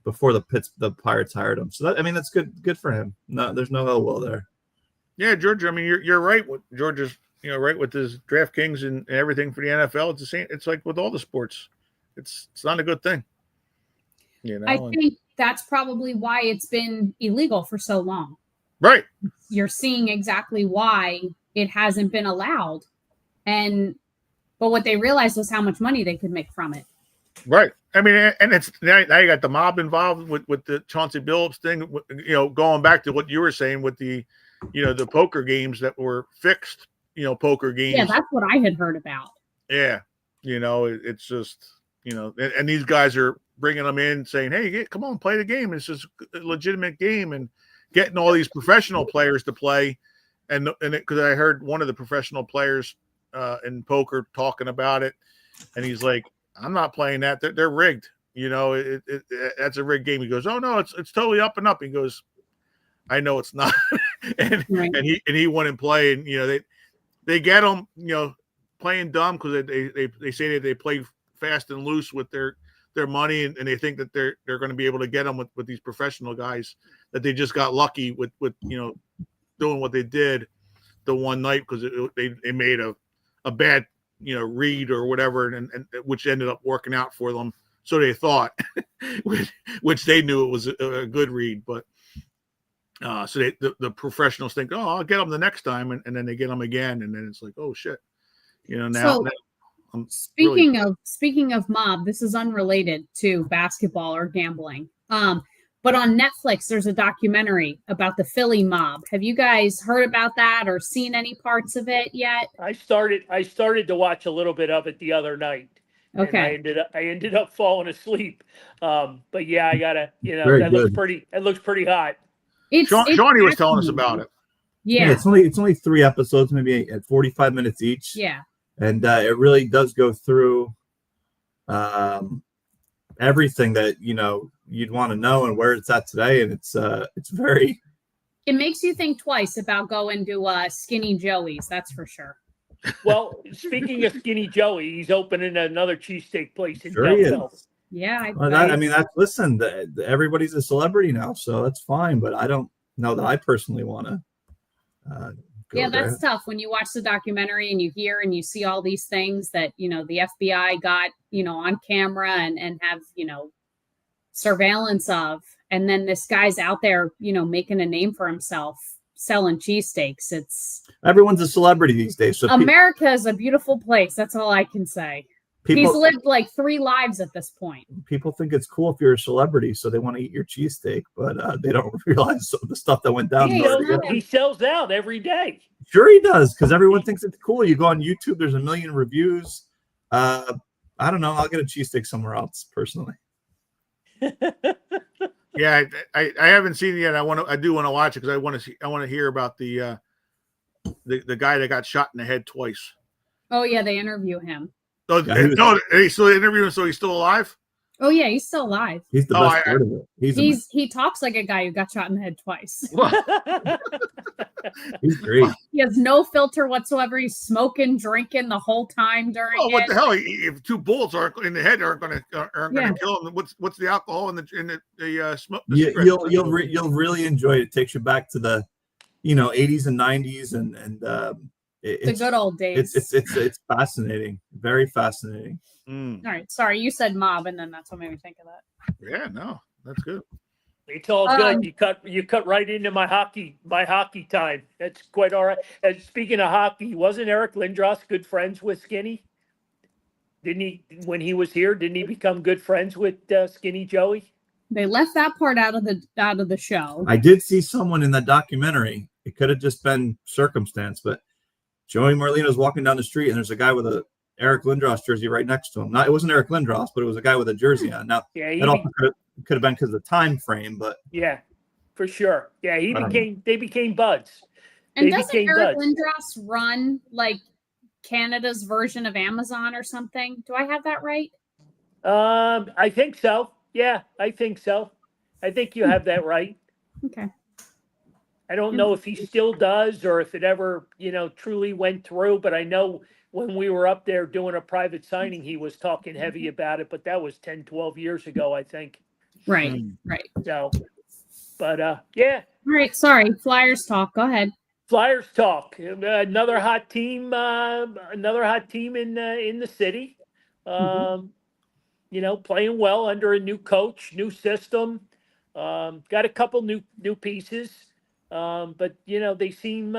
the Pirates hired him. So that's good for him. No, there's no ill will there. Yeah, George. I mean, you're right. George is right with his DraftKings and everything for the NFL. It's the same. It's like with all the sports. It's not a good thing. I think that's probably why it's been illegal for so long. Right. You're seeing exactly why it hasn't been allowed. But what they realized was how much money they could make from it. Right. I mean, and it's now you got the mob involved with the Chauncey Billups thing. Going back to what you were saying with the, the poker games that were fixed. Poker games. Yeah, that's what I had heard about. Yeah. It's just and these guys are bringing them in saying, hey, come on, play the game. It's just a legitimate game, and getting all these professional players to play. And because I heard one of the professional players in poker talking about it, and he's like, I'm not playing that. They're rigged. That's a rigged game. He goes, oh no, it's totally up and up. He goes, I know it's not. and he went and play, and they get them, playing dumb because they say that they play fast and loose with their money, and they think that they're going to be able to get them with these professional guys, that they just got lucky with doing what they did the one night because they made a bad read or whatever, and which ended up working out for them. So they thought, which they knew it was a good read, but so the professionals think, oh, I'll get them the next time, and then they get them again, and then it's like, oh shit, now. So, speaking of mob, this is unrelated to basketball or gambling. But on Netflix, there's a documentary about the Philly mob. Have you guys heard about that or seen any parts of it yet? I started to watch a little bit of it the other night. Okay. And I ended up falling asleep. But yeah, I gotta, Very that good. looks pretty hot. Shawnee was telling us about it. Yeah. It's only 3 episodes, maybe at 45 minutes each. Yeah. And it really does go through everything that you'd want to know and where it's at today, and it's very. It makes you think twice about going to Skinny Joey's. That's for sure. Well, speaking of Skinny Joey, he's opening another cheesesteak place in Sure he Belleville. is. Yeah. Listen, everybody's a celebrity now, so that's fine. But I don't know that I personally want to. That's tough when you watch the documentary and you hear and you see all these things that the FBI got on camera and have surveillance of, and then this guy's out there making a name for himself selling cheesesteaks. Everyone's a celebrity these days. So America is a beautiful place. That's all I can say. He's lived like 3 lives at this point. People think it's cool if you're a celebrity, so they want to eat your cheesesteak, but they don't realize the stuff that went down. He sells out every day. Sure he does, because everyone thinks it's cool. You go on YouTube, there's a million reviews. I don't know. I'll get a cheesesteak somewhere else, personally. Yeah, I haven't seen it yet. I do want to watch it because I want to hear about the guy that got shot in the head twice. Oh yeah, they interview him. Oh, no, he's still interviewing, so he's still alive? Oh yeah, he's still alive. He's the best part of it. He talks like a guy who got shot in the head twice. He's great. He has no filter whatsoever. He's smoking, drinking the whole time during it. What the hell? If 2 bullets are in the head aren't going to kill him, what's the alcohol in the smoke? You'll really enjoy it. It takes you back to the 80s and 90s and the good old days. It's fascinating, very fascinating. All right, sorry, you said mob, and then that's what made me think of that. Yeah, no, that's good. It's all good. You cut right into my hockey time. That's quite all right. And speaking of hockey, wasn't Eric Lindros good friends with Skinny? Didn't he, when he was here? Didn't he become good friends with Skinny Joey? They left that part out of the show. I did see someone in the documentary. It could have just been circumstance, but Joey Marlino's walking down the street, and there's a guy with a Eric Lindros jersey right next to him. It wasn't Eric Lindros, but it was a guy with a jersey on. Now, it also could have been because of the time frame, but yeah, for sure. Yeah, they became buds. And doesn't Eric Lindros run like Canada's version of Amazon or something. Do I have that right? I think so. Yeah, I think so. I think you have that right. Okay. I don't know if he still does or if it ever, truly went through, but I know when we were up there doing a private signing, he was talking heavy about it, but that was 10, 12 years ago, I think. Right. Hmm. Right. So, but yeah, All right. Sorry. Flyers talk. Go ahead. Flyers talk. Another hot team, in the city. Um, playing well under a new coach, new system. Got a couple new pieces, but they seem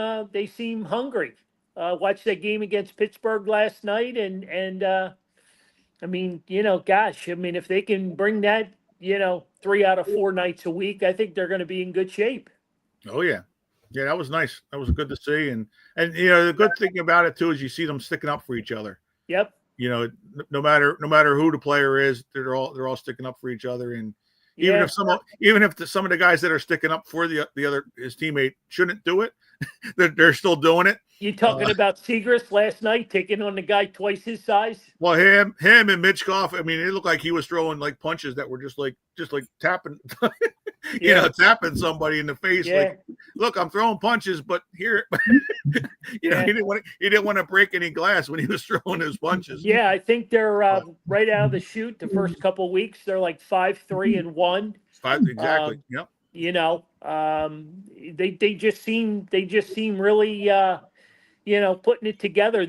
hungry. Watched that game against Pittsburgh last night, and I mean, gosh, I mean, if they can bring that, 3 out of 4 nights a week, I think they're going to be in good shape. Oh yeah, yeah, that was nice. That was good to see, and the good thing about it too is you see them sticking up for each other. Yep. No matter who the player is, they're all sticking up for each other, and even Yeah. if some of the guys that are sticking up for the other his teammate shouldn't do it, they're still doing it. You talking about Segrist last night taking on the guy twice his size? Well, him and Mitchkoff, I mean, it looked like he was throwing like punches that were just like tapping, Yeah. tapping somebody in the face. Yeah. Like, look, I'm throwing punches, but here, Yeah. he didn't want to break any glass when he was throwing his punches. Yeah, I think they're right out of the chute. The first couple of weeks, they're like 5-3-1. Exactly. Yep. They just seem really putting it together.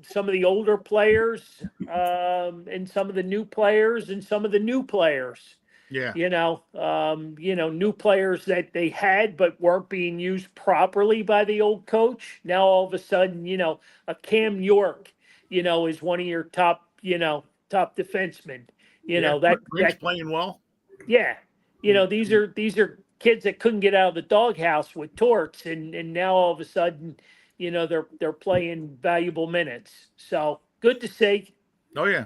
Some of the older players, and some of the new players, and some of the new players. Yeah. New players that they had but weren't being used properly by the old coach. Now all of a sudden, a Cam York, is one of your top defensemen. Greg's playing well. Yeah. These are kids that couldn't get out of the doghouse with torts, and now all of a sudden, they're playing valuable minutes. So good to see. Oh yeah.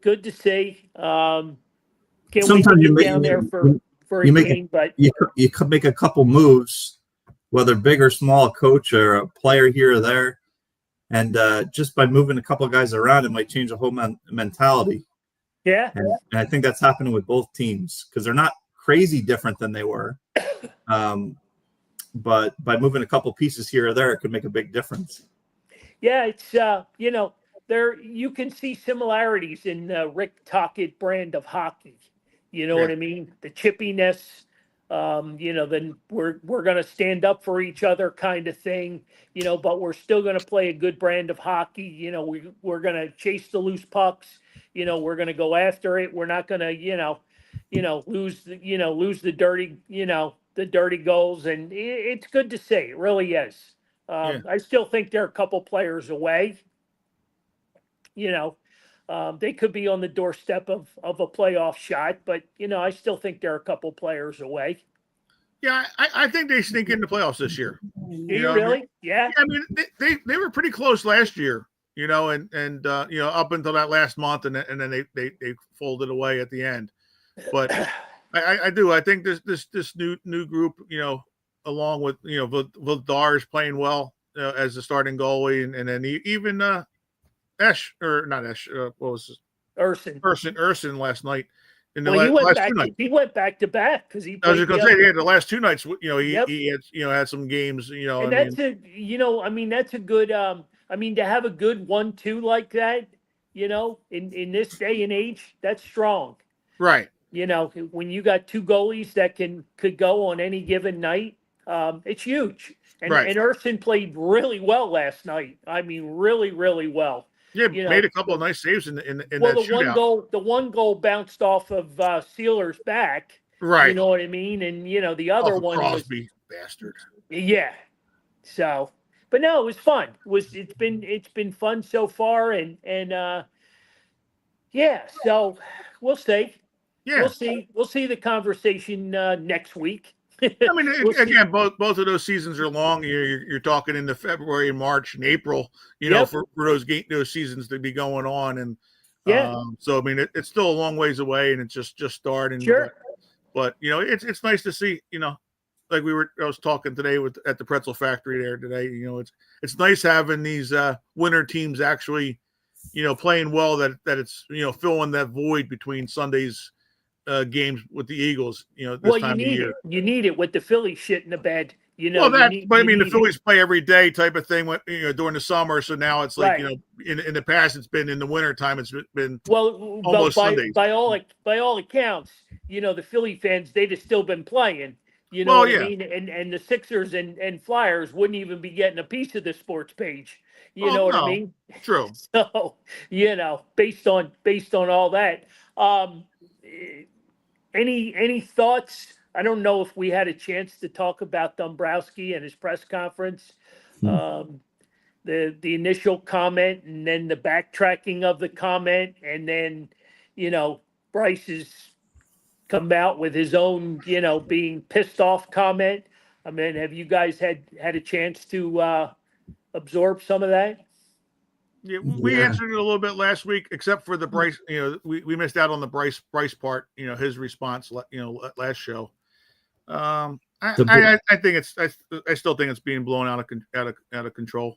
Good to see. Can't wait to Sometimes get down there for a game, but you could make a couple moves, whether big or small, coach or a player here or there, and just by moving a couple of guys around, it might change the whole mentality. yeah. And I think that's happening with both teams because they're not crazy different than they were. But by moving a couple pieces here or there, it could make a big difference. Yeah, it's there you can see similarities in the Rick Tocchet brand of hockey. You know what I mean? The chippiness, then we're gonna stand up for each other kind of thing, but we're still gonna play a good brand of hockey. We're gonna chase the loose pucks, we're gonna go after it. We're not gonna, lose the dirty goals, and it's good to see. It really is. I still think they're a couple players away. They could be on the doorstep of a playoff shot, but I still think they're a couple players away. Yeah, I think they sneak into playoffs this year. Do you really? Yeah. I mean, they were pretty close last year, and up until that last month, and then they folded away at the end. But I do. I think this new group, along with Vildar's playing well as the starting goalie, and then even Esh or not Esh, what was his? Urson last night. In the he went back to back because he. I was just going to say, the last 2 nights, he had some games, and that's that's a good. To have a good 1-2 like that, in this day and age, that's strong. Right. When you got two goalies that could go on any given night, it's huge. And Urson played really well last night. I mean, really, really well. Yeah, made a couple of nice saves in that shootout. The one goal bounced off of Sealer's back. Right. You know what I mean? And the other one Crosby, bastard. Yeah. So, but no, it was fun. It's been fun so far, and yeah. So we'll see. Yeah. We'll see the conversation next week. I mean, again, both of those seasons are long. You're talking into February and March and April, for those seasons to be going on. And so I mean, it's still a long ways away, and it's just starting. Sure. But it's nice to see, like I was talking today at the pretzel factory there today. You know, it's nice having these winter teams actually, you know, playing well. That it's, you know, filling that void between Sunday's games with the Eagles. You know, this Well, time of year. You need it with the Philly shit in the bed. You know, Well, but I mean, the need Phillies play every day type of thing, you know, during the summer. So now it's like, Right. you know, in the past, it's been in the winter time. It's been Well, almost Sundays. by all accounts, you know, the Philly fans, they'd have still been playing. You know Well, what yeah. I mean? And the Sixers and Flyers wouldn't even be getting a piece of the sports page. You know what I no, mean? true. So, you know, based on all that, eh, any thoughts? I don't know if we had a chance to talk about Dombrowski and his press conference. Um, the initial comment and then the backtracking of the comment, and then, you know, Bryce has come out with his own, you know, being pissed off comment. I mean, have you guys had a chance to absorb some of that? Yeah, we answered it a little bit last week, except for the Bryce. You know, we missed out on the Bryce part. You know, his response. You know, last show. I think I still think it's being blown out of control,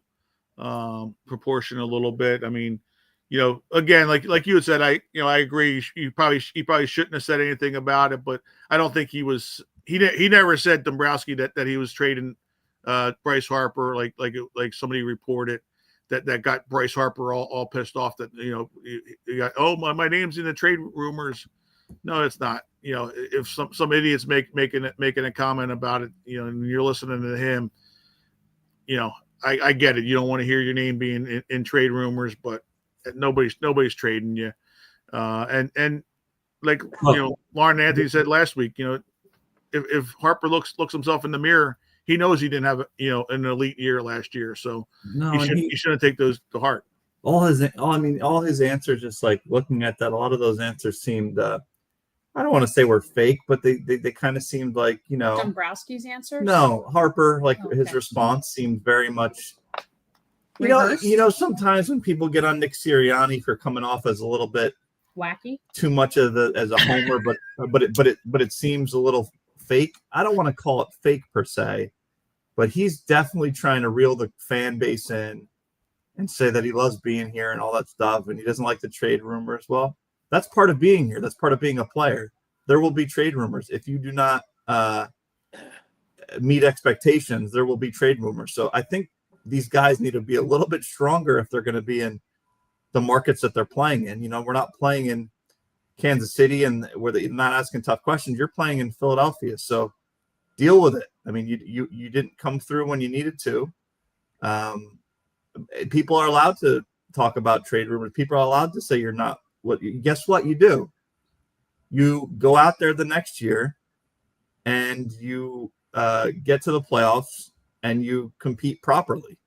proportion a little bit. I mean, you know, again, like you had said, I agree. He probably shouldn't have said anything about it, but I don't think he was. He never said Dombrowski that he was trading Bryce Harper like somebody reported that got Bryce Harper all pissed off that, you know, you got, oh, my name's in the trade rumors. No, it's not. You know, if some idiots making a comment about it, you know, and you're listening to him, you know, I get it. You don't want to hear your name being in trade rumors, but nobody's trading you. And like, you know, Lauren Anthony said last week, you know, if Harper looks himself in the mirror, he knows he didn't have, you know, an elite year last year, so he shouldn't take those to heart. All his answers, just like looking at that, a lot of those answers seemed, I don't want to say were fake, but they kind of seemed like, you know, Dombrowski's answers. No, Harper, like Okay. his response seemed very much. Reversed? You know, sometimes when people get on Nick Sirianni for coming off as a little bit Wacky. too much as a homer, but it seems a little fake. I don't want to call it fake per se, but he's definitely trying to reel the fan base in and say that he loves being here and all that stuff, and he doesn't like the trade rumors. Well, that's part of being here. That's part of being a player. There will be trade rumors if you do not meet expectations. There will be trade rumors. So I think these guys need to be a little bit stronger if they're going to be in the markets that they're playing in. You know, we're not playing in Kansas City and where they're not asking tough questions. You're playing in Philadelphia, so deal with it. I mean, you didn't come through when you needed to. People are allowed to talk about trade rumors. People are allowed to say you're not. Guess what you do? You go out there the next year and you get to the playoffs and you compete properly.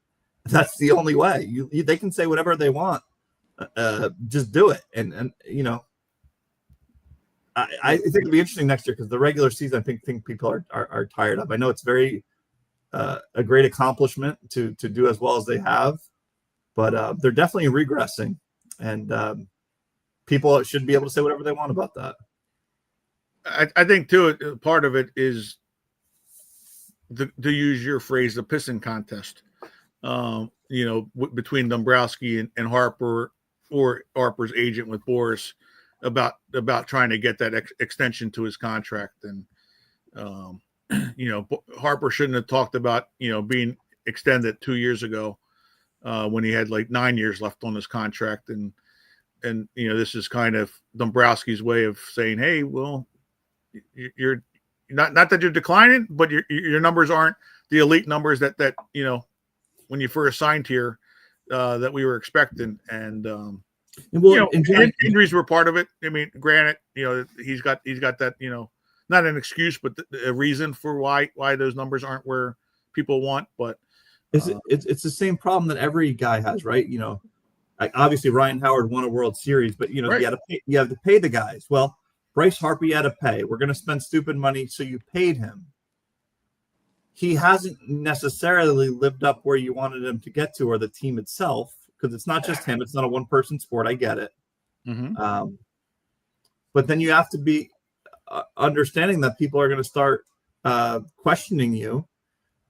That's the only way. They can say whatever they want. Just do it. And you know, I think it'll be interesting next year because the regular season, I think people are tired of. I know it's very a great accomplishment to do as well as they have, but they're definitely regressing, and people should be able to say whatever they want about that. I think too, part of it is to use your phrase, the pissing contest. You know, between Dombrowski and Harper, or Harper's agent with Boris, about trying to get that extension to his contract. And you know, Harper shouldn't have talked about, you know, being extended 2 years ago when he had like 9 years left on his contract. And you know, this is kind of Dombrowski's way of saying, hey, well, you're not that you're declining, but your numbers aren't the elite numbers that you know, when you first signed here, that we were expecting. And you know, injuries were part of it. I mean, granted, you know, he's got that, you know, not an excuse, but a reason for why those numbers aren't where people want. But it's the same problem that every guy has, right? You know, like obviously Ryan Howard won a World Series, but you know, right. you have to pay the guys. Well, Bryce Harper, you had to pay. We're going to spend stupid money, so you paid him. He hasn't necessarily lived up where you wanted him to get to, or the team itself, because it's not just him. It's not a one-person sport. I get it. Mm-hmm. But then you have to be understanding that people are going to start questioning you,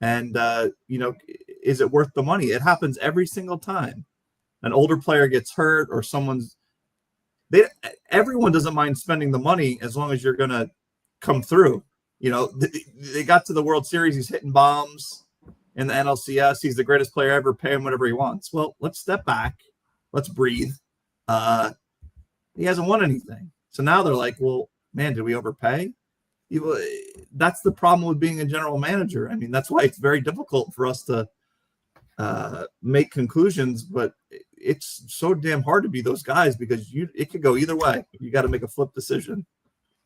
and is it worth the money? It happens every single time. An older player gets hurt or everyone doesn't mind spending the money as long as you're going to come through. They got to the World Series. He's hitting bombs in the NLCS. He's the greatest player ever. Pay him whatever he wants. Well, let's step back. Let's breathe. He hasn't won anything. So now they're like, well, man, did we overpay? That's the problem with being a general manager. I mean, that's why it's very difficult for us to make conclusions, but it's so damn hard to be those guys because it could go either way. You got to make a flip decision.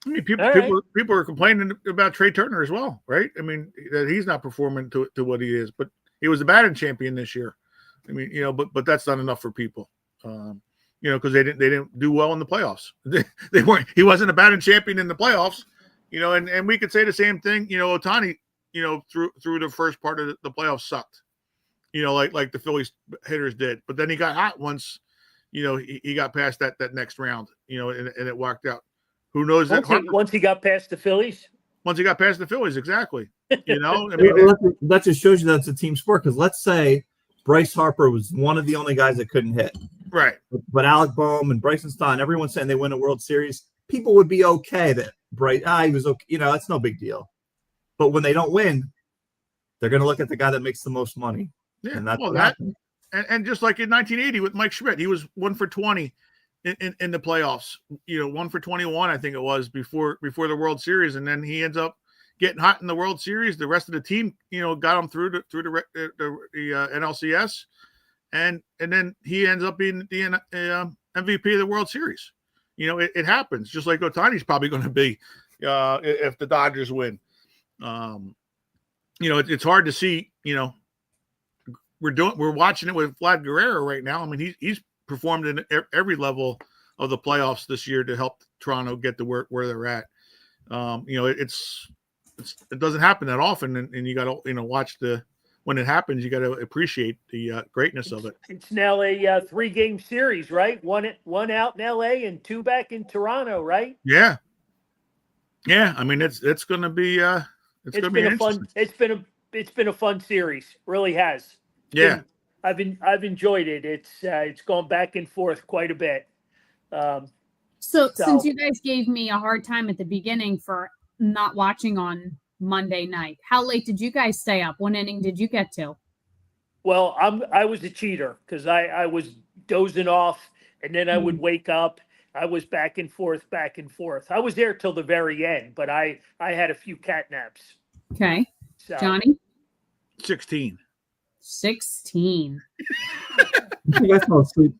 I mean, people are complaining about Trey Turner as well, right? I mean, that he's not performing to what he is, but he was the batting champion this year. I mean, but that's not enough for people, because they didn't do well in the playoffs. They weren't. He wasn't a batting champion in the playoffs, and we could say the same thing. Ohtani, through the first part of the playoffs sucked, like the Phillies hitters did. But then he got hot once, he got past that next round, and it worked out. Who knows once he got past the Phillies? Once he got past the Phillies, exactly. I mean, that just shows you that it's a team sport. Because let's say Bryce Harper was one of the only guys that couldn't hit. Right. But Alec Boehm and Bryson Stott, everyone's saying they win a World Series. People would be okay that Bryce, he was okay. That's no big deal. But when they don't win, they're going to look at the guy that makes the most money. Yeah. And that's and just like in 1980 with Mike Schmidt, he was 1 for 20 in the playoffs. 1 for 21, I think it was before the World Series, and then he ends up getting hot in the World Series. The rest of the team, got him through the NLCS, and then he ends up being the MVP of the World Series. It happens. Just like Ohtani's probably going to be if the Dodgers win. It's hard to see. We're watching it with Vlad Guerrero right now. I mean, he's performed in every level of the playoffs this year to help Toronto get to where they're at. It doesn't happen that often, and you got to watch when it happens. You got to appreciate the greatness of it. It's now a 3-game series, right? One out in LA and 2 back in Toronto, right? Yeah. I mean, it's going to be it's been a fun series. Really has. Yeah. I've enjoyed it. It's gone back and forth quite a bit. So since you guys gave me a hard time at the beginning for not watching on Monday night, how late did you guys stay up? What inning did you get to? Well, I was a cheater because I was dozing off and then I would wake up. I was back and forth. I was there till the very end, but I had a few cat naps. Okay. So, Johnny? 16. I fell asleep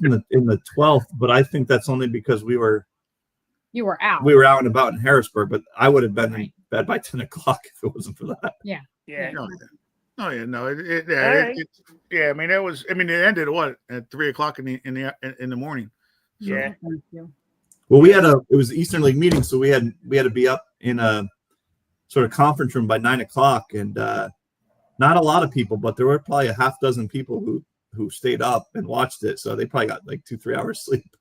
in the 12th, but I think that's only because you were out. We were out and about in Harrisburg, but I would have been in bed by 10 o'clock if it wasn't for that. Yeah. Oh yeah, no, I mean, it ended at 3 o'clock in the morning. So. Yeah. Well, it was the Eastern League meeting, so we had to be up in a sort of conference room by 9 o'clock, and not a lot of people, but there were probably a half dozen people who stayed up and watched it. So they probably got like 2-3 hours sleep.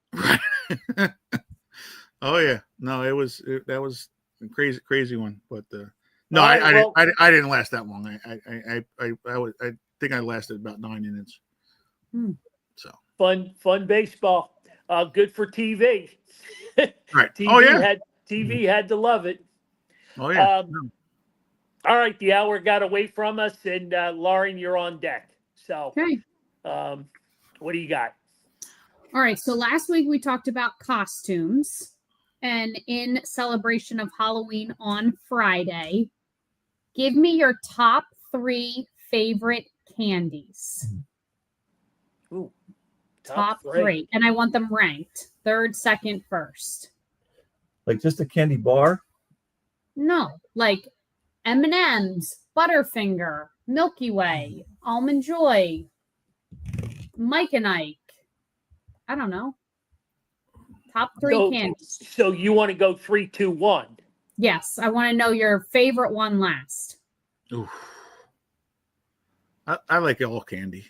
Oh yeah, no, that was a crazy one, but no, I didn't last that long. I think I lasted about 9 innings. So fun baseball. Good for TV. Right. TV had to love it. Oh yeah. All right, the hour got away from us, and Lauren, you're on deck. So, okay. What do you got? All right. So last week we talked about costumes, and in celebration of Halloween on Friday, give me your top 3 favorite candies. Ooh, top 3, and I want them ranked 3rd, 2nd, 1st. Like just a candy bar? No, like M&M's, Butterfinger, Milky Way, Almond Joy, Mike and Ike. I don't know. Top 3 candies. So you want to go 3, 2, 1? Yes, I want to know your favorite one last. Oof. I like all candy.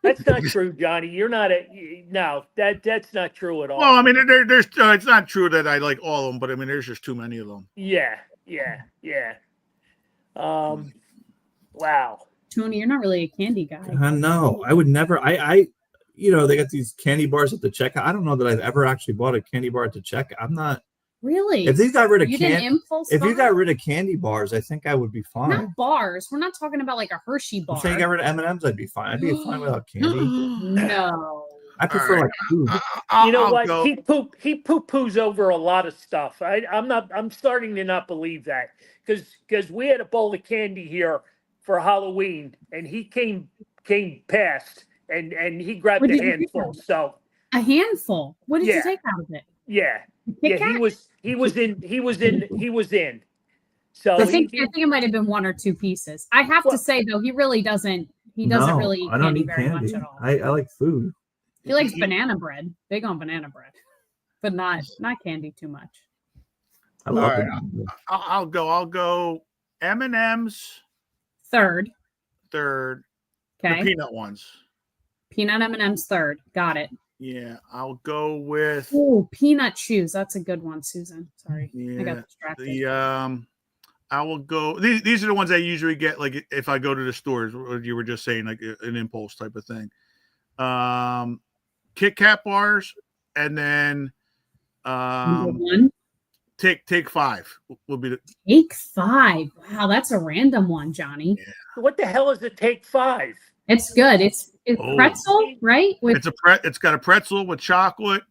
That's not true, Johnny. You're not that's not true at all. Well, I mean, there's it's not true that I like all of them, but I mean, there's just too many of them. Yeah. Yeah, yeah. Wow. Tony, you're not really a candy guy. I know. I would never. They got these candy bars at the checkout. I don't know that I've ever actually bought a candy bar at the checkout. I'm not. Really? If they got rid of You didn't impulse if you buy? got rid of candy bars, I think I would be fine. Not bars. We're not talking about like a Hershey bar. I'm saying you got rid of M&Ms, I'd be fine. I'd be fine without candy. No. I prefer right. like food. You know I'll what? go. He poo-poos over a lot of stuff. I'm starting to not believe that because we had a bowl of candy here for Halloween, and he came past and he grabbed What a did you handful. get? So A handful. What did Yeah. you take out of it? yeah, Kit yeah, Kat? he was in. So I think it might have been one or two pieces. I have Well- to say though, he really doesn't. He doesn't really eat I don't candy eat very candy. much at all. I like food. He likes banana bread. Big on banana bread, but not candy too much. I love All right. it. I'll go M&M's Third, third. okay. The peanut ones. Peanut M&M's third. Got it. Yeah, I'll go with Ooh, peanut shoes. That's a good one, Susan. Sorry, I yeah, got distracted. the I will go. These are the ones I usually get, like if I go to the stores. What you were just saying, like an impulse type of thing. Kit Kat bars, and then Number one, take five will be the Take Five. Wow, that's a random one, Johnny. what the hell is a Take Five? It's good. It's Oh. pretzel, right? With it's got a pretzel with chocolate,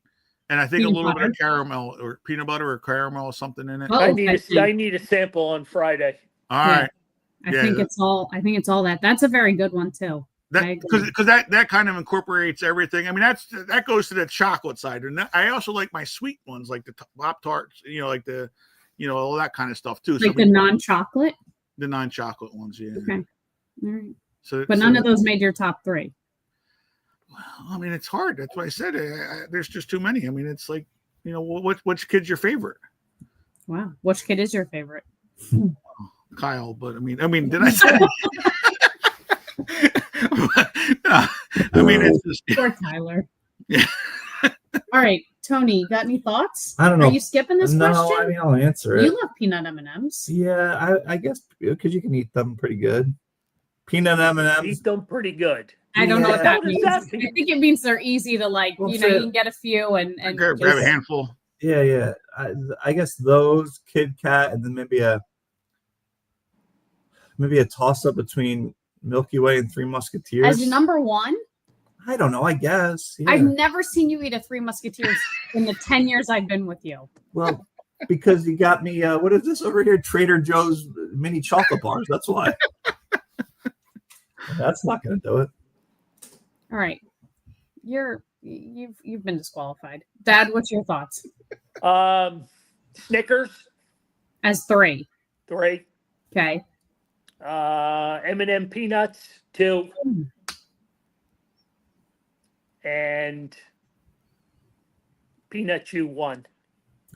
and I think Peanut a little bit butter. of caramel or peanut butter or caramel or something in it. Oh, I okay. need a sample on Friday. All right, I yeah, think it's all that. That's a very good one too. I that agree. because that kind of incorporates everything. I mean, that goes to the chocolate side, and I also like my sweet ones, like the Pop Tarts, like the, all that kind of stuff too. Like the non-chocolate. the non-chocolate ones, yeah. Okay. All right. So, But none of those made your top three. I mean, it's hard. That's why I said there's just too many. I mean, it's like, which kid's your favorite? Wow. Which kid is your favorite? Kyle, but I mean, did I say? I mean, it's just Poor Tyler. Yeah. All right, Tony, got any thoughts? I don't know. Are you skipping this No, question? I mean, I'll answer it. You love peanut M&Ms. Yeah, I guess because you can eat them pretty good. Peanut M&Ms. Eat them pretty good. I don't know what that What does means. that mean? I think it means they're easy to Well, you can get a few and grab just- a handful. Yeah. I guess those Kit Kat, and then maybe a toss up between Milky Way and Three Musketeers. As your number one. I don't know. I guess. Yeah. I've never seen you eat a Three Musketeers in the 10 years I've been with you. Well, because you got me. What is this over here? Trader Joe's mini chocolate bars. That's why. That's not going to do it. All right. You've been disqualified. Dad, what's your thoughts? Snickers, As three. 3. Okay. M&M peanuts, 2. And peanut chew, 1.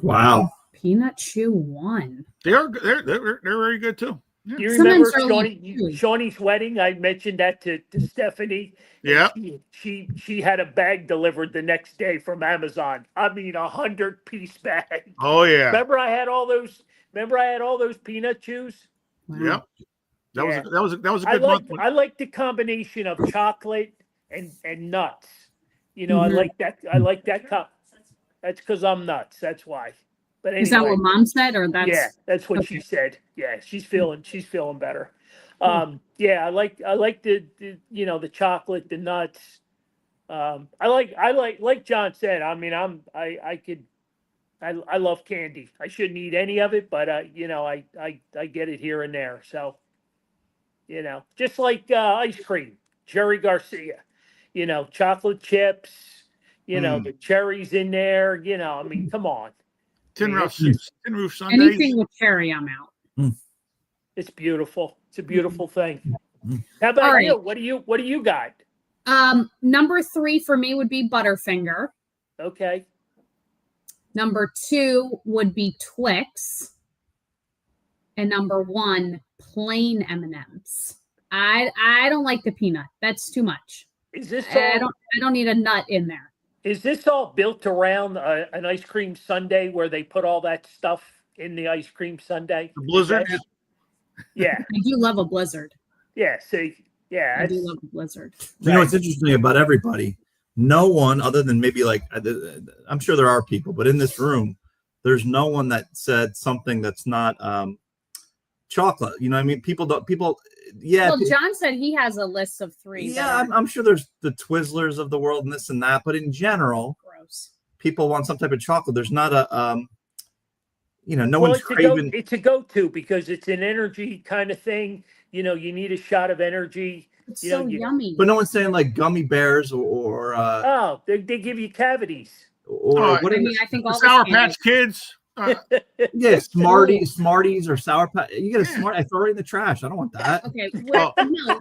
Wow. Peanut chew 1. They're very good too. Yeah. Do you remember Someone's early- Shawnee's wedding? I mentioned that to Stephanie. Yeah. She had a bag delivered the next day from Amazon. I mean, 100-piece bag. Oh yeah. Remember I had all those peanut chews? Yep. That was a I good month. I like the combination of chocolate and nuts. I Mhm. like that. I like that cup. That's because I'm nuts. That's why. But anyway, Is that what Mom said, or that's yeah, that's what she said. Yeah, she's feeling better. Yeah, I like the chocolate, the nuts. I like John said. I mean, I love candy. I shouldn't eat any of it, but I get it here and there. So, just like ice cream, Jerry Garcia, chocolate chips, the cherries in there, I mean, come on. Tin Roof Sundays. anything with cherry, I'm out. It's beautiful. It's a beautiful thing. How about All right. you? What do you got? Number 3 for me would be Butterfinger. Okay. Number 2 would be Twix. And number 1, plain M&Ms. I don't like the peanut. That's too much. Is this I all don't need a nut in there. built around an ice cream sundae where they put all that stuff in the ice cream sundae. The blizzard. Okay? Yeah, I do love a blizzard. yeah. See, yeah, I do it's- love a blizzard. You know what's interesting about everybody? No one, other than maybe like I'm sure there are people, but in this room, there's no one that said something that's not chocolate. You know, what I mean, people don't. People, yeah. Well, John said he has a list of 3. that Yeah, are I'm sure there's the Twizzlers of the world and this and that, but in general, gross. people want some type of chocolate. There's not a no well, one's craving. it's a go-to because it's an energy kind of thing. You know, you need a shot of energy. It's You so know, yummy. But no one's saying like gummy bears or Oh, they give you cavities. what I are mean, I think The all Sour the Patch Kids. yeah, Smarties or Sour Patch. You get a Smart. I throw it in the trash. I don't want that. Okay. Oh. No.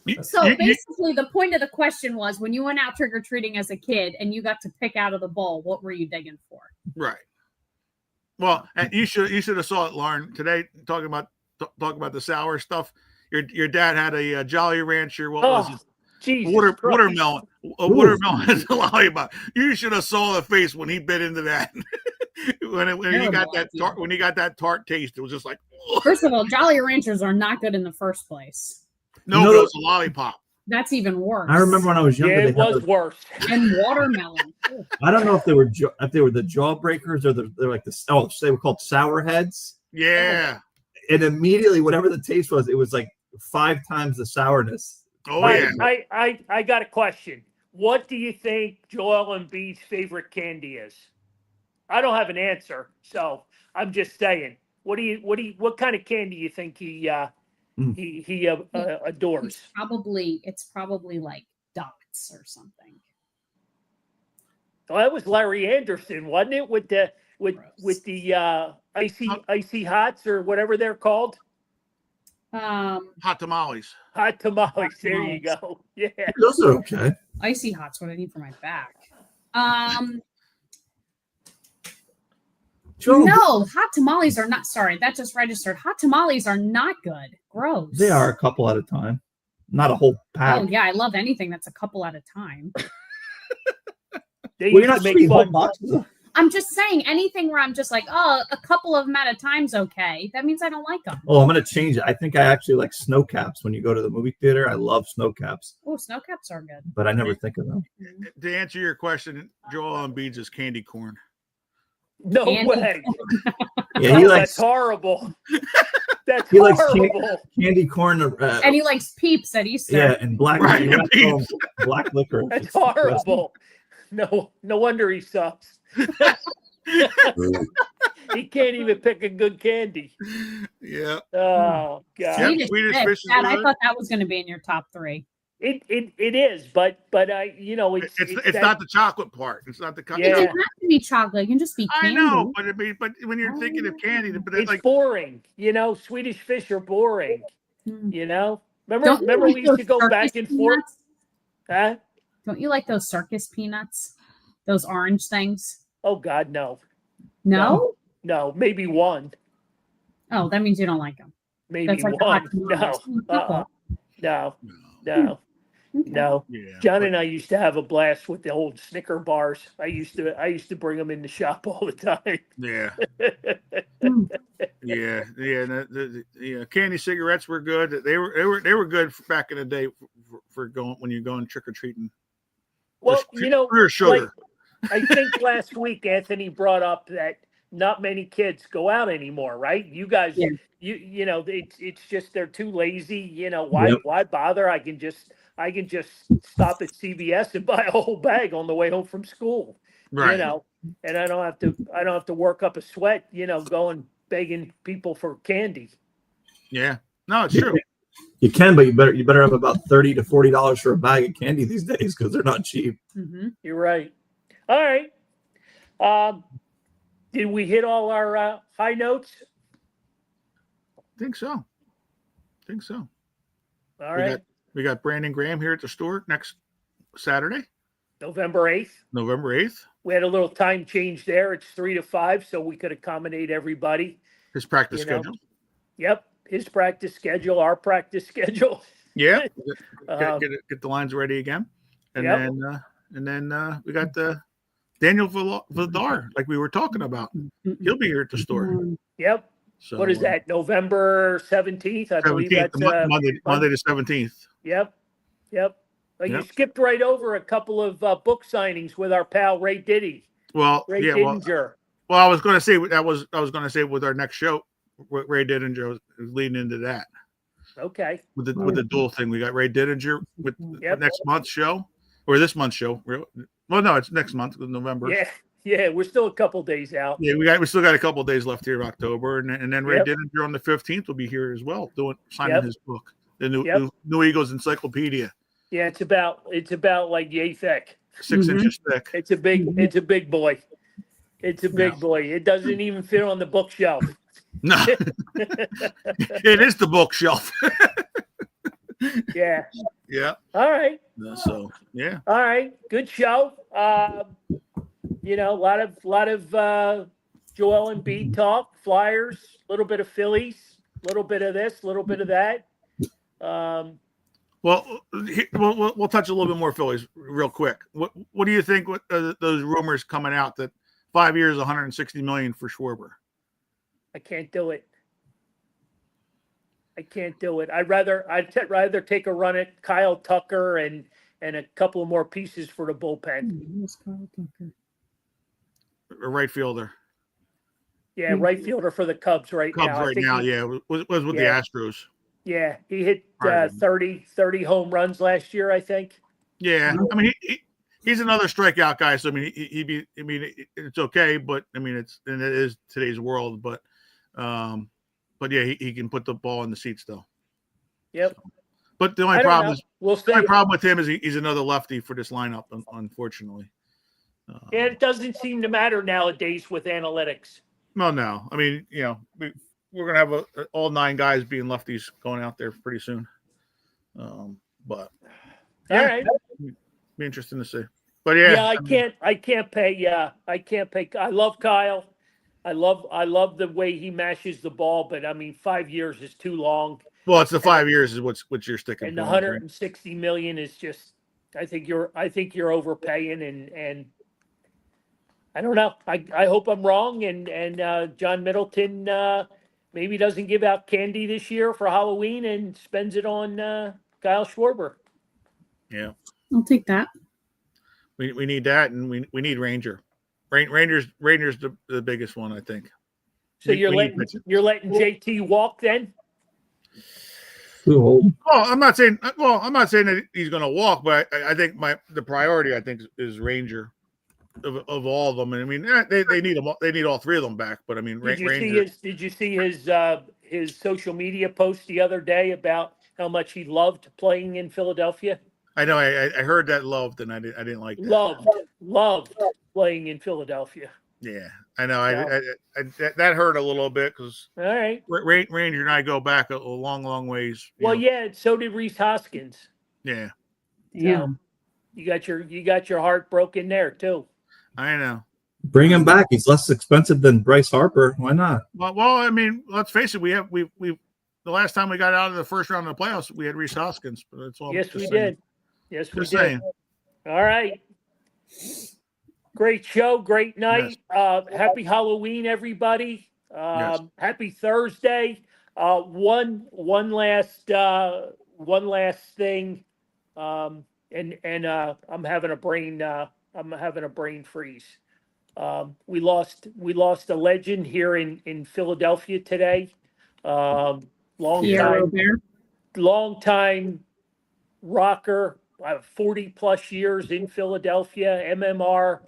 You- So you- basically, the point of the question was when you went out trick or treating as a kid and you got to pick out of the bowl, what were you digging for? right. Well, and you should have saw it, Lauren, today. Talking about the sour stuff. Your dad had a Jolly Rancher. What was it? Jesus Christ. Watermelon. A watermelon is a lollipop. You should have saw the face when he bit into that. when he got that idea. tart, when he got that tart taste, it was just like, First of all, Jolly Ranchers are not good in the first place. no, No, but no. it was a lollipop. That's even worse. I remember when I was younger. Yeah, They it had was those- worse. And watermelon. I don't know if they were the jawbreakers or they're like they were called sour heads. Yeah. And immediately, whatever the taste was, it was like 5 times the sourness. Oh yeah. I got a question. What do you think Joel Embiid's favorite candy is? I don't have an answer, so I'm just saying. What kind of candy you think he adores? It's probably like dots or something. Well, that was Larry Anderson, wasn't it? With the icy hots or whatever they're called. Hot tamales. Hot tamales. There you go. Yeah. Those are okay. Icy hot's what I need for my back. Joe, No, hot tamales are not. Sorry, that just registered. Hot tamales are not good. Gross. they are a couple at a time, not a whole pack. Oh yeah, I love anything that's a couple at a time. They Well, you're used not to make eating whole fun. boxes. I'm just saying anything where I'm just like, oh, a couple of them at a time's okay. That means I don't like them. Oh, I'm gonna change it. I think I actually like snow caps when you go to the movie theater. I love snow caps, Oh, snow caps are good. but I never think of them. To answer your question, Joel Embiid's is candy corn. No Candy way. Yeah, he Oh, likes that's horrible. That's He likes horrible. candy corn. And he likes peeps at Easter. Yeah, and black Right, he likes, peeps. black liquor. That's It's disgusting. horrible. No wonder he sucks. He can't even pick a good candy. Yeah. Oh God. Yep. Swedish Swedish fish. fish is Dad, I good. thought that was going to be in your top 3. It is, but I It's that- not the chocolate part. It's not the It Yeah. doesn't have to be chocolate. It can just be I candy. know, but when you're thinking of candy, but it's like boring. Swedish fish are boring. Mm. Remember Don't you like we used to those go circus back and forth? peanuts? Huh? Don't you like those circus peanuts? Those orange things? Oh God, no. No? No, maybe one. Oh, that means you don't like them. Maybe That's like the one. hot No. tamales. No. no, No. yeah, John and I used to have a blast with the old Snicker bars. I used to bring them in the shop all the time. yeah, Mm. yeah. The candy cigarettes were good. They were good back in the day for going when you're going trick or treating. Well, pure sugar. I think last week Anthony brought up that not many kids go out anymore, right? You guys, Yeah. it's just they're too lazy. Why Yep. why bother? I can just stop at CVS and buy a whole bag on the way home from school. Right. And I don't have to work up a sweat, going begging people for candy. Yeah. No, it's true. You can, but you better have about $30 to $40 for a bag of candy these days because they're not cheap. Mm-hmm. You're right. All right. Did we hit all our high notes? Think so. All right. We got Brandon Graham here at the store next Saturday, November 8th. November 8th. We had a little time change there. It's 3 to 5, so we could accommodate everybody. His practice You know. schedule. Yep. His practice schedule, our practice schedule. Yeah. Um, Get the lines ready again. And Yep. then we got the Daniel Vidar, like we were talking about. He'll be here at the store. Yep. So What is that? November 17th, I believe 17th, that's Monday the 17th. Yep. Well, you Yep. skipped right over a couple of book signings with our pal Ray Diddy. Well, Ray yeah, Didinger. well, I was going to say with our next show, Ray Didinger was leading into that. Okay. With the dual thing, we got Ray Didinger with next month's show or this month's show. Well, no, it's next month, November. Yeah, we're still a couple days out. Yeah, we still got a couple of days left here in October, and then Ray Didinger on the 15th will be here as well, signing his book, the new Eagles Encyclopedia. Yeah, it's about like yay thick, 6 inches thick. It's a big boy. It's a big boy. It doesn't even fit on the bookshelf. No, it is the bookshelf. Yeah. All right. So yeah. All right. Good show. A lot of Joel Embiid talk, Flyers, a little bit of Phillies, a little bit of this, a little bit of that. Well, we'll touch a little bit more Phillies real quick. What do you think with those rumors coming out that 5 years, $160 million for Schwarber? I can't do it. I'd rather take a run at Kyle Tucker and a couple of more pieces for the bullpen. Kyle Tucker? A right fielder. Yeah, right fielder for the Cubs right now. Was with the Astros. Yeah, he hit 30 home runs last year, I think. Yeah, I mean he's another strikeout guy, so I mean it's okay, but I mean it is today's world, but yeah, he can put the ball in the seats though. Yep. But the only problem with him is he's another lefty for this lineup, unfortunately. And it doesn't seem to matter nowadays with analytics. Well, no. I mean, we're going to have all 9 guys being lefties going out there pretty soon. But all right, be interesting to see. But yeah, I can't pay. I love Kyle. I love the way he mashes the ball, but I mean, 5 years is too long. Well, it's the 5 years is what you're sticking. And the $160 million is just. I think you're overpaying, and I don't know. I hope I'm wrong, and John Middleton maybe doesn't give out candy this year for Halloween and spends it on Kyle Schwarber. Yeah, I'll take that. We need that, and we need Ranger. Ranger's the biggest one, I think. So you're letting JT walk then? Well, I'm not saying that he's going to walk, but I think the priority is Ranger of all of them. And I mean, they need them. They need all 3 of them back. But I mean, did you see his social media post the other day about how much he loved playing in Philadelphia? I know. I heard that loved, and I didn't like that. Loved playing in Philadelphia. Yeah, I know. I that hurt a little bit because all right, Ranger and I go back a long ways. Well, yeah, so did Reese Hoskins. Yeah. Yeah. You got your heart broken there too. I know. Bring him back. He's less expensive than Bryce Harper. Why not? Well, I mean, let's face it. We the last time we got out of the first round of the playoffs, we had Reese Hoskins. But that's all. Yes, we did. Yes, we did. Saying. All right. Great show, great night. Yes. Happy Halloween, everybody. Yes. Happy Thursday. One last thing. And I'm having a brain freeze. We lost a legend here in Philadelphia today. Long time rocker, 40 plus years in Philadelphia, MMR,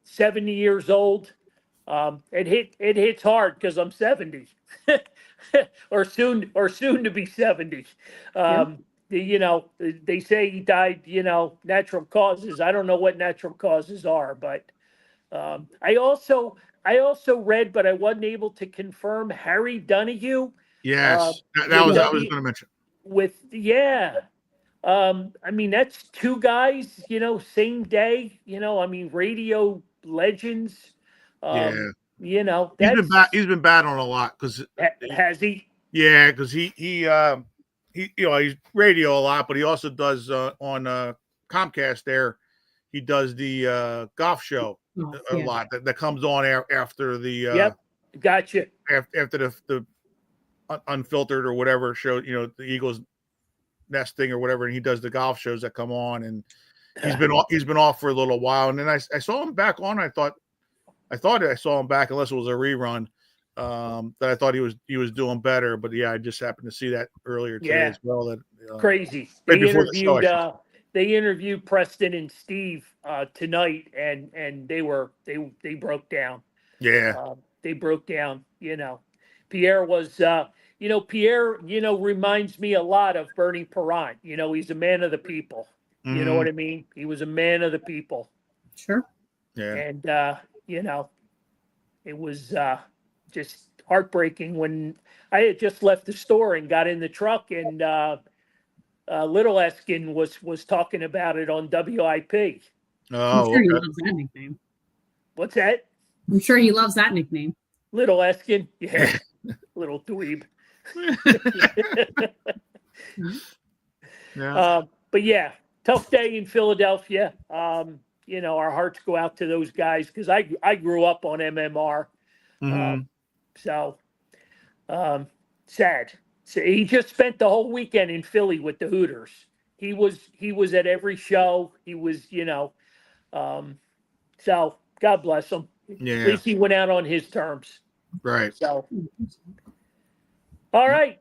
70 years old. It hits hard because I'm 70 or soon to be 70. They say he died, natural causes. I don't know what natural causes are, but I also read, but I wasn't able to confirm, Harry Donahue. Yes, that was I was going to mention. I mean, that's 2 guys, same day, I mean, radio legends. Yeah. He's been battling a lot because has he? Yeah, because he he's radio a lot, but he also does on Comcast there. he does the golf show Oh, a yeah. lot that comes on after the Yep. Gotcha. after the unfiltered or whatever show, the Eagles nesting or whatever, and he does the golf shows that come on, and he's been off for a little while, and then I saw him back on. I thought I saw him back, unless it was a rerun. That I thought he was doing better, but yeah, I just happened to see that earlier today as well. That Crazy. right before the show, They interviewed Preston and Steve tonight, and they broke down. Yeah. They broke down. Pierre was Pierre reminds me a lot of Bernie Perrant. He's a man of the people. You know what I mean? He was a man of the people. Sure. Yeah. And it was just heartbreaking when I had just left the store and got in the truck, and Little Eskin was talking about it on WIP. I'm sure he loves that nickname. What's that? I'm sure he loves that nickname. Little Eskin? Yeah. Little dweeb. Yeah. But yeah, tough day in Philadelphia. Our hearts go out to those guys because I grew up on MMR. So sad. So he just spent the whole weekend in Philly with the Hooters. He was at every show. He was, so God bless him. Yeah. At least he went out on his terms. Right. So, all right.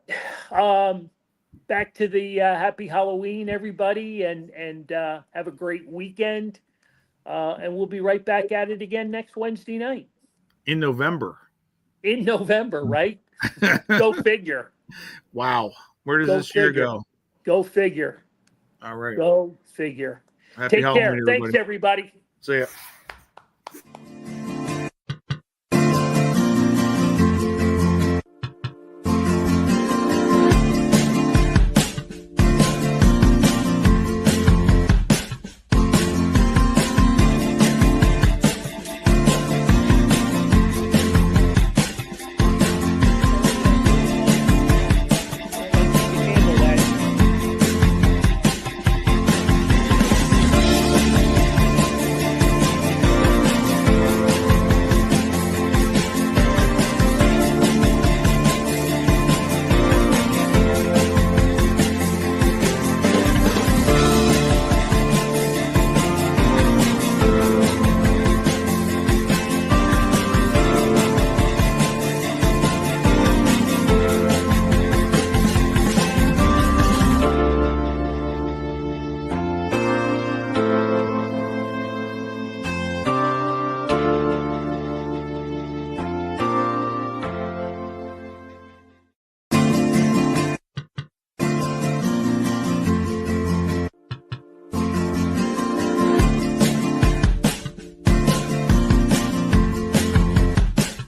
Back to the happy Halloween, everybody, and have a great weekend. And we'll be right back at it again next Wednesday night. In November, right? Go figure. Wow. Where does this year go? Go figure. All right. Go figure. Happy Take Halloween, care. everybody. Thanks, everybody. See ya.